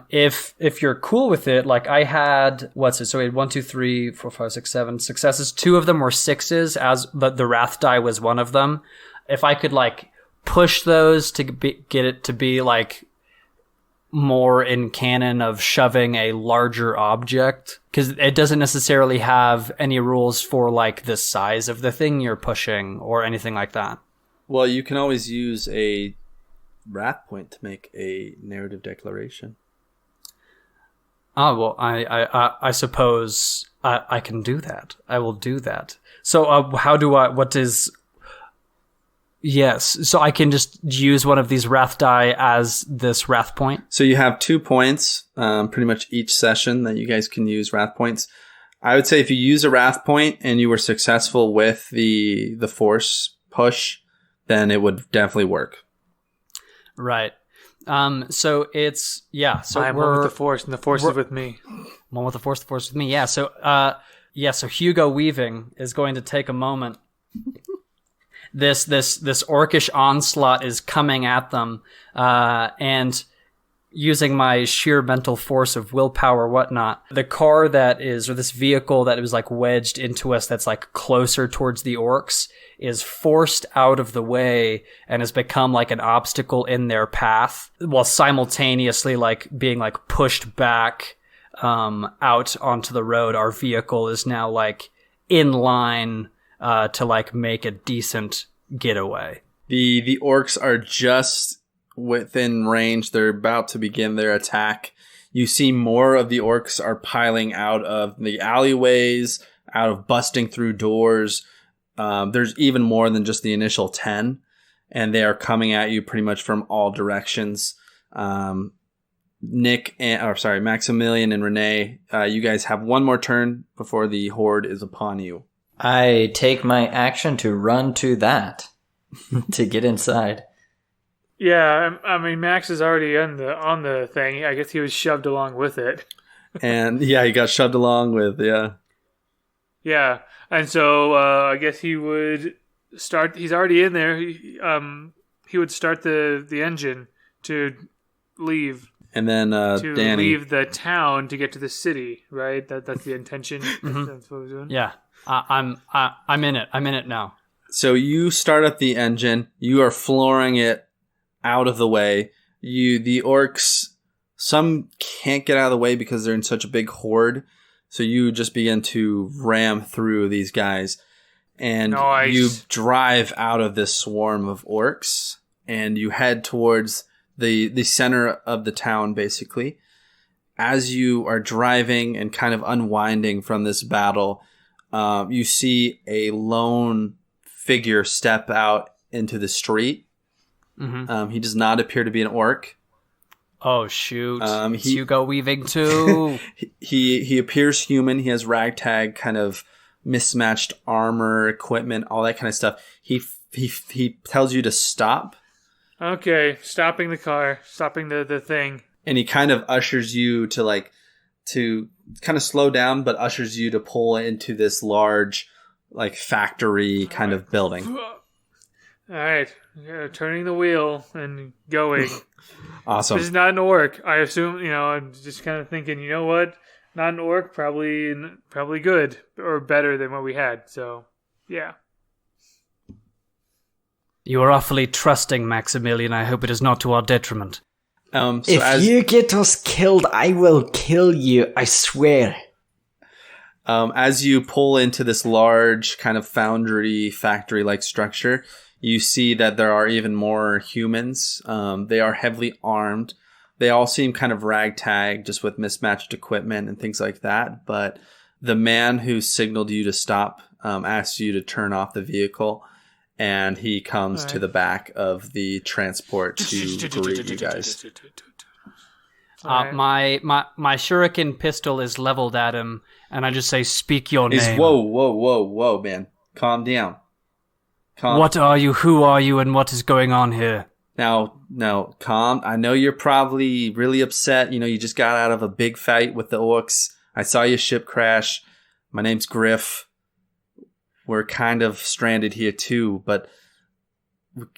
Speaker 3: if you're cool with it, like I had, so we had 1, 2, 3, 4, 5, 6, 7 successes. 2 of them were 6s, but the wrath die was one of them. If I could like push those to get it to be like more in canon of shoving a larger object, because it doesn't necessarily have any rules for like the size of the thing you're pushing or anything like that.
Speaker 2: Well, you can always use a wrath point to make a narrative declaration.
Speaker 3: Oh, well, I suppose I can do that. I will do that. So yes, so I can just use one of these wrath die as this wrath point?
Speaker 2: So you have 2 points, pretty much each session that you guys can use wrath points. I would say if you use a wrath point and you were successful with the force push, then it would definitely work.
Speaker 3: Right. So it's, yeah. So
Speaker 4: I'm one with the force, and the force is with me.
Speaker 3: One with the force is with me. Yeah. So, so Hugo Weaving is going to take a moment. This orcish onslaught is coming at them, and using my sheer mental force of willpower, whatnot, the car that is, or this vehicle that was like wedged into us that's like closer towards the orcs is forced out of the way and has become like an obstacle in their path, while simultaneously like being like pushed back out onto the road. Our vehicle is now like in line to like make a decent getaway.
Speaker 2: The orcs are just within range. They're about to begin their attack. You see more of the orcs are piling out of the alleyways, out of busting through doors. There's even more than just the initial 10, and they are coming at you pretty much from all directions. Maximilian and Renee, you guys have one more turn before the horde is upon you.
Speaker 1: I take my action to run to that to get inside.
Speaker 4: Yeah, I mean, Max is already on the thing. I guess he was shoved along with it.
Speaker 2: And yeah, he got shoved along with, yeah.
Speaker 4: Yeah, and so I guess he would start. He's already in there. He would start the engine to leave.
Speaker 2: And then
Speaker 4: to
Speaker 2: Danny,
Speaker 4: leave the town to get to the city, right? That's the intention.
Speaker 3: Mm-hmm.
Speaker 4: That's what we're doing.
Speaker 3: Yeah, I'm in it. I'm in it now.
Speaker 2: So you start up the engine. You are flooring it out of the way. The orcs, some can't get out of the way because they're in such a big horde. So you just begin to ram through these guys, and
Speaker 4: Nice.
Speaker 2: You drive out of this swarm of orcs, and you head towards the center of the town, basically. As you are driving and kind of unwinding from this battle, you see a lone figure step out into the street.
Speaker 3: Mm-hmm.
Speaker 2: He does not appear to be an orc.
Speaker 3: Oh shoot! It's
Speaker 2: He-
Speaker 3: Hugo Weaving too.
Speaker 2: He appears human. He has ragtag, kind of mismatched armor, equipment, all that kind of stuff. He tells you to stop,
Speaker 4: Okay, stopping the car, stopping the thing.
Speaker 2: and he kind of ushers you to kind of slow down, but ushers you to pull into this large, like, factory kind of building.
Speaker 4: All right, yeah, turning the wheel and going.
Speaker 2: Awesome.
Speaker 4: This is not an orc. I assume, I'm just kind of thinking, you know what? Not an orc, probably good or better than what we had. So, yeah.
Speaker 3: You are awfully trusting, Maximilian. I hope it is not to our detriment.
Speaker 1: If you get us killed, I will kill you, I swear.
Speaker 2: As you pull into this large kind of foundry factory-like structure, you see that there are even more humans. They are heavily armed. They all seem kind of ragtag, just with mismatched equipment and things like that. But the man who signaled you to stop asks you to turn off the vehicle, and he comes to the back of the transport to greet you guys.
Speaker 3: My shuriken pistol is leveled at him, and I just say, "Speak your name."
Speaker 2: Whoa, man. Calm down.
Speaker 3: What are you? Who are you? And what is going on here?
Speaker 2: Now, calm. I know you're probably really upset. You just got out of a big fight with the orcs. I saw your ship crash. My name's Griff. We're kind of stranded here too, but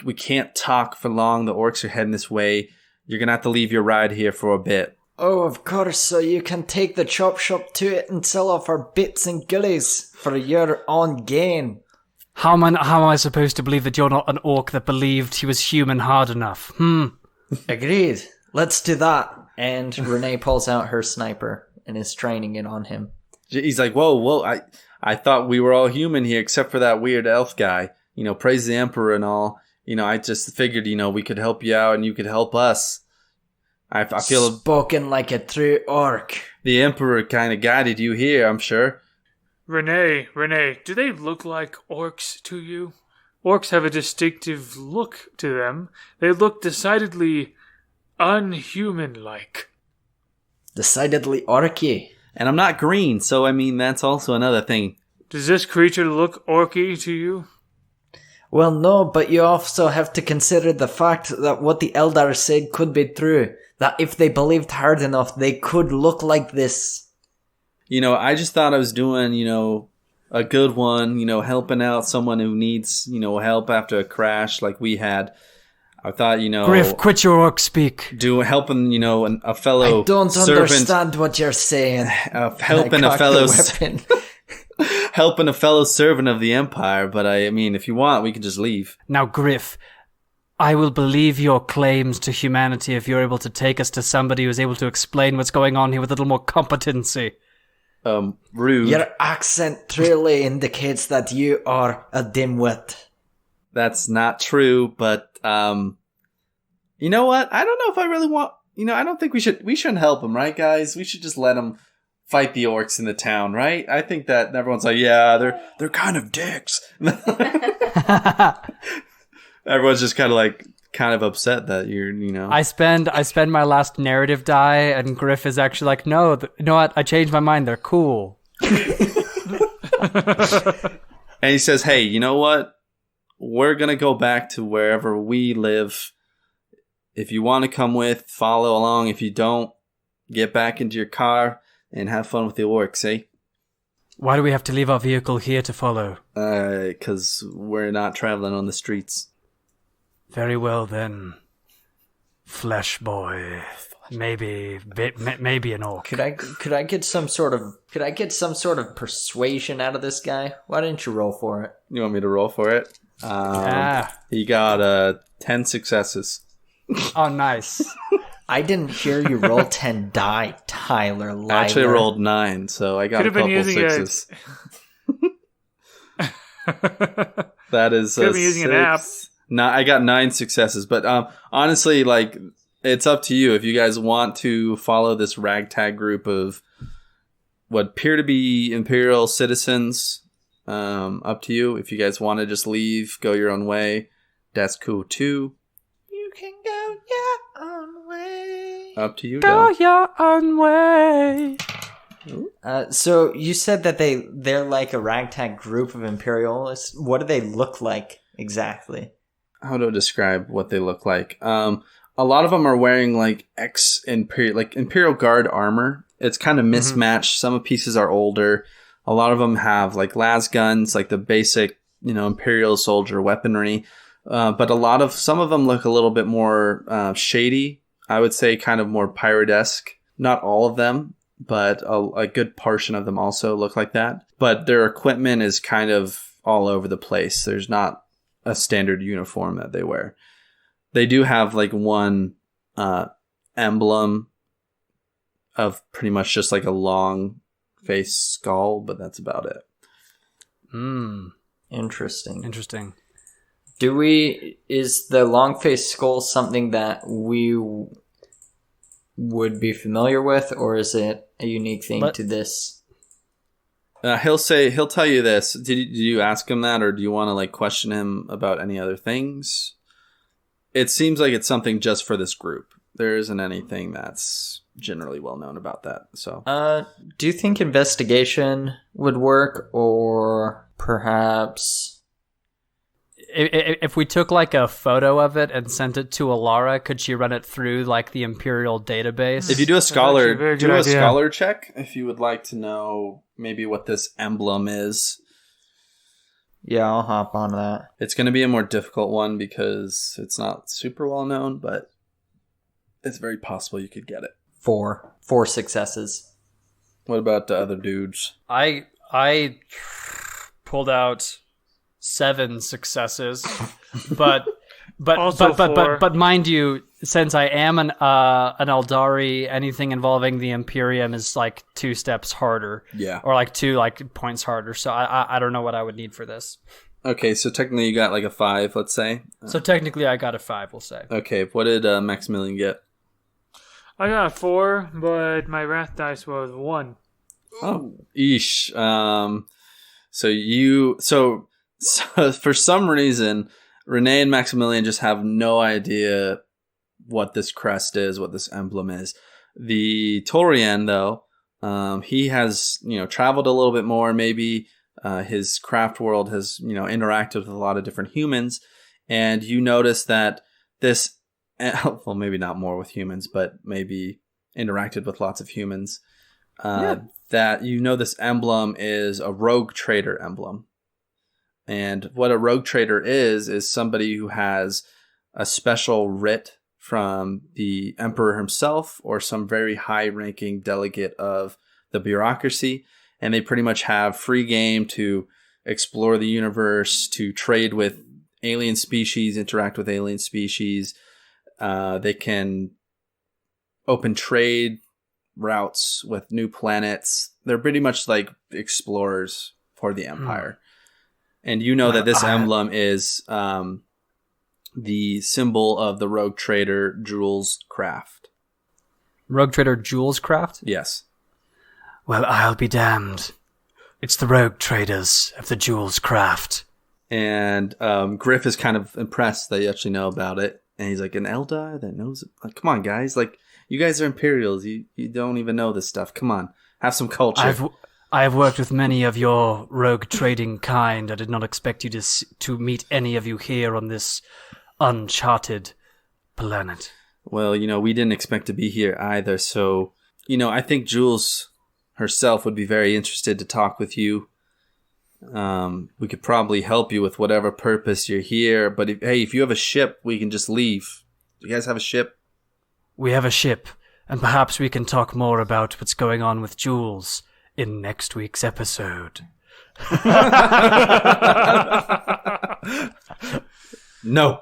Speaker 2: we can't talk for long. The orcs are heading this way. You're going to have to leave your ride here for a bit.
Speaker 1: Oh, of course, so you can take the chop shop to it and sell off our bits and gillies for your own gain.
Speaker 3: How am I supposed to believe that you're not an orc that believed he was human hard enough?
Speaker 1: Agreed. Let's do that. And Renee pulls out her sniper and is training it on him.
Speaker 2: He's like, whoa, I thought we were all human here except for that weird elf guy. Praise the Emperor and all. I just figured, we could help you out and you could help us. I feel
Speaker 1: Spoken like a true orc.
Speaker 2: the Emperor kind of guided you here, I'm sure.
Speaker 4: Renee, do they look like orcs to you? Orcs have a distinctive look to them. They look decidedly unhuman-like.
Speaker 1: Decidedly orky.
Speaker 2: And I'm not green, so that's also another thing.
Speaker 4: Does this creature look orky to you?
Speaker 1: Well, no, but you also have to consider the fact that what the Eldar said could be true. That if they believed hard enough, they could look like this.
Speaker 2: I just thought I was doing, a good one, helping out someone who needs, help after a crash like we had. I thought,
Speaker 3: Griff, quit your orc speak.
Speaker 2: helping, a fellow
Speaker 1: I don't
Speaker 2: servant,
Speaker 1: understand what you're saying.
Speaker 2: helping
Speaker 1: I
Speaker 2: a
Speaker 1: cock
Speaker 2: fellow,
Speaker 1: the weapon.
Speaker 2: helping a fellow servant of the Empire. But I mean, if you want, we can just leave.
Speaker 3: Now, Griff, I will believe your claims to humanity if you're able to take us to somebody who's able to explain what's going on here with a little more competency.
Speaker 2: Rude.
Speaker 1: Your accent truly indicates that you are a dimwit.
Speaker 2: That's not true, but you know what? I don't know if I really want. I don't think we shouldn't help them, right, guys? We should just let them fight the orcs in the town, right? I think that everyone's like, yeah, they're kind of dicks. Everyone's just kind of upset that you're.
Speaker 3: I spend my last narrative die, and Griff is actually like, no, you know what? I changed my mind. They're cool.
Speaker 2: And he says, hey, you know what? We're going to go back to wherever we live. If you want to come with, follow along. If you don't, get back into your car and have fun with the orcs, eh?
Speaker 3: Why do we have to leave our vehicle here to follow?
Speaker 2: Because we're not traveling on the streets.
Speaker 3: Very well, then. Flesh boy. Maybe an orc.
Speaker 1: Could I get some sort of persuasion out of this guy? Why didn't you roll for it?
Speaker 2: You want me to roll for it? He got 10 successes.
Speaker 3: Oh, nice.
Speaker 1: I didn't hear you roll 10 die, Tyler. Liar.
Speaker 2: I actually rolled 9, so I got a couple sixes. That is
Speaker 4: could be using an app.
Speaker 2: No, I got 9 successes, but honestly, it's up to you if you guys want to follow this ragtag group of what appear to be Imperial citizens. Up to you. If you guys want to just leave, go your own way, that's cool too.
Speaker 1: You can go your own way.
Speaker 2: Up to you.
Speaker 3: Go your own way.
Speaker 1: So you said that they're like a ragtag group of Imperialists. What do they look like exactly?
Speaker 2: How to describe what they look like? A lot of them are wearing Imperial Guard armor. It's kind of mismatched. Some pieces are older. A lot of them have las guns, the basic, Imperial soldier weaponry. But some of them look a little bit more shady. I would say kind of more pirate-esque. Not all of them, but a good portion of them also look like that. But their equipment is kind of all over the place. There's not a standard uniform that they wear. They do have one emblem of pretty much just a long face skull, but that's about it.
Speaker 1: Interesting. Is the long face skull something that we would be familiar with, or is it a unique thing to this?
Speaker 2: He'll tell you this. Did you ask him that, or do you want to question him about any other things? It seems like it's something just for this group. There isn't anything that's generally well known about that. So,
Speaker 1: do you think investigation would work, or perhaps
Speaker 3: if we took a photo of it and sent it to Alara, could she run it through the Imperial database?
Speaker 2: If you do a scholar check, if you would like to know maybe what this emblem is.
Speaker 1: Yeah, I'll hop on that.
Speaker 2: It's going to be a more difficult one because it's not super well known, but it's very possible you could get it.
Speaker 1: 4 successes.
Speaker 2: What about the other dudes?
Speaker 3: I pulled out 7 successes, but mind you, since I am an Eldari, anything involving the Imperium is 2 steps harder.
Speaker 2: Yeah.
Speaker 3: Or 2 points harder. So I don't know what I would need for this.
Speaker 2: Okay, so technically you got a 5, let's say.
Speaker 3: So technically I got a 5, we'll say.
Speaker 2: Okay, what did Maximilian get?
Speaker 4: I got a 4, but my wrath dice was 1.
Speaker 2: Oh, eesh. So for some reason, Renee and Maximilian just have no idea what this crest is, what this emblem is. The Torian, though, he has, traveled a little bit more. Maybe his craft world has, interacted with a lot of different humans. And you notice that this, well, maybe not more with humans, but maybe interacted with lots of humans. That, this emblem is a rogue trader emblem. And what a rogue trader is somebody who has a special writ from the emperor himself or some very high-ranking delegate of the bureaucracy, and they pretty much have free game to explore the universe, to trade with alien species, interact with alien species. They can open trade routes with new planets. They're pretty much like explorers for the Empire. And you know that this emblem is the symbol of the rogue trader Jules Craft.
Speaker 3: Rogue trader Jules Craft?
Speaker 2: Yes.
Speaker 3: Well, I'll be damned. It's the rogue traders of the Jules Craft.
Speaker 2: And Griff is kind of impressed that you actually know about it. And he's like, an Eldar that knows it? Like, come on, guys. Like, you guys are Imperials. You don't even know this stuff. Come on. Have some culture.
Speaker 3: I have worked with many of your rogue trading kind. I did not expect you to meet any of you here on this uncharted planet.
Speaker 2: Well, we didn't expect to be here either. So, I think Jules herself would be very interested to talk with you. We could probably help you with whatever purpose you're here. But if you have a ship, we can just leave. Do you guys have a ship?
Speaker 3: We have a ship, and perhaps we can talk more about what's going on with Jules in next week's episode.
Speaker 2: No.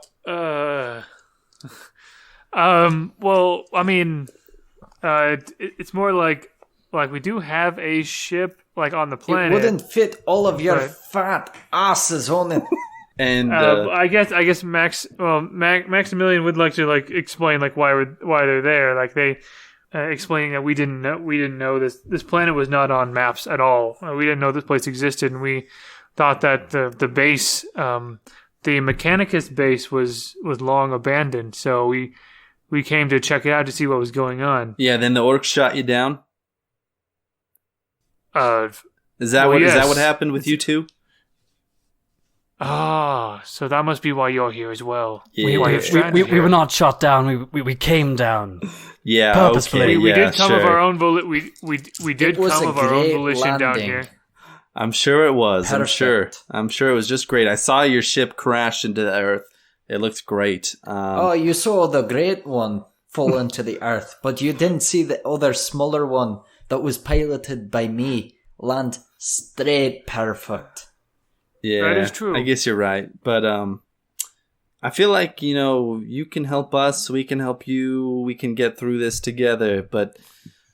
Speaker 4: Well, I mean, it's more like we do have a ship like on the planet.
Speaker 1: It wouldn't fit all of your fat asses on it.
Speaker 2: And
Speaker 4: I guess Maximilian would like to explain why they're there. Like they explaining that we didn't know this planet was not on maps at all. We didn't know this place existed, and we thought that the base, the Mechanicus base, was long abandoned. So we came to check it out to see what was going on.
Speaker 2: Yeah, then the orcs shot you down. Is that what happened with you two?
Speaker 4: Ah, so that must be why you're here as well.
Speaker 3: Yeah. We were not shot down. We came down.
Speaker 2: Yeah,
Speaker 3: purposefully.
Speaker 2: okay.
Speaker 4: We did come
Speaker 2: sure.
Speaker 4: of our own we did come of our own volition down here.
Speaker 2: I'm sure it was.
Speaker 1: Perfect.
Speaker 2: I'm sure it was just great. I saw your ship crash into the earth. It looked great.
Speaker 1: You saw the great one fall into the earth, but you didn't see the other smaller one that was piloted by me land straight perfect.
Speaker 2: Yeah,
Speaker 4: that is true.
Speaker 2: I guess you're right. But I feel like, you can help us. We can help you. We can get through this together. But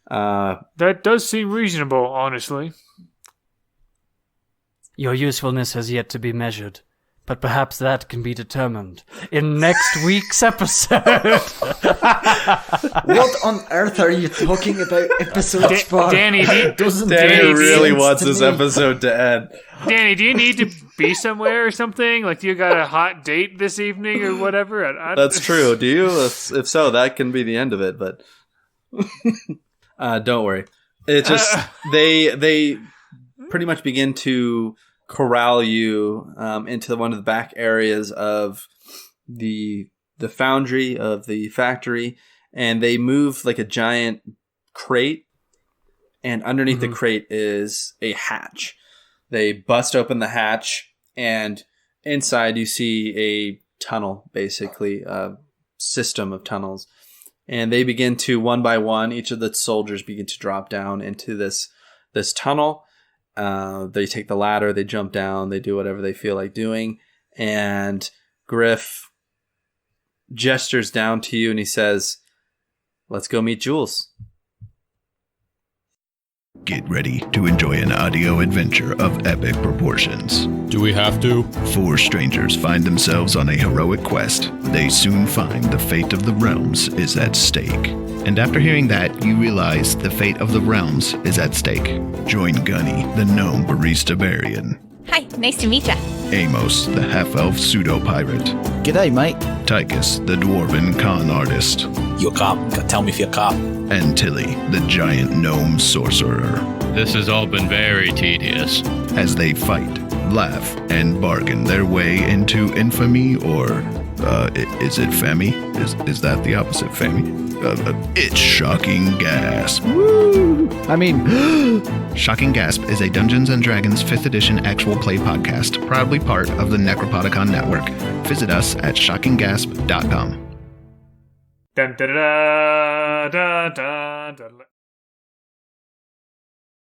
Speaker 4: that does seem reasonable, honestly.
Speaker 3: Your usefulness has yet to be measured, but perhaps that can be determined in next week's episode.
Speaker 1: What on earth are you talking about episodes for?
Speaker 4: Danny
Speaker 2: really wants this episode to end.
Speaker 4: Danny, do you need to be somewhere or something? Like, do you got a hot date this evening or whatever?
Speaker 2: That's true. Do you? If so, that can be the end of it. But don't worry. It's just they pretty much begin to corral you into one of the back areas of the foundry of the factory, and they move like a giant crate, and underneath the crate is a hatch. They bust open the hatch, and inside you see a tunnel, basically a system of tunnels, and they begin to, one by one, each of the soldiers begin to drop down into this tunnel. They take the ladder, they jump down, they do whatever they feel like doing, and Griff gestures down to you and he says, "Let's go meet Jules."
Speaker 5: Get ready to enjoy an audio adventure of epic proportions.
Speaker 6: Do we have to?
Speaker 5: 4 strangers find themselves on a heroic quest. They soon find the fate of the realms is at stake. And after hearing that, you realize the fate of the realms is at stake. Join Gunny, the gnome barista barian.
Speaker 7: Hi, nice to meet ya.
Speaker 5: Amos, the half-elf pseudo-pirate.
Speaker 8: G'day, mate.
Speaker 5: Tychus, the dwarven con artist.
Speaker 8: You a cop? Tell me if you're a cop.
Speaker 5: And Tilly, the giant gnome sorcerer.
Speaker 6: This has all been very tedious.
Speaker 5: As they fight, laugh, and bargain their way into infamy or Is it Femi? Is that the opposite Femi? It's Shocking Gasp. Woo!
Speaker 1: I mean,
Speaker 5: Shocking Gasp is a Dungeons & Dragons 5th edition actual play podcast, proudly part of the Necropodicon Network. Visit us at shockinggasp.com.
Speaker 4: Dun, da, da, da, da, da, da.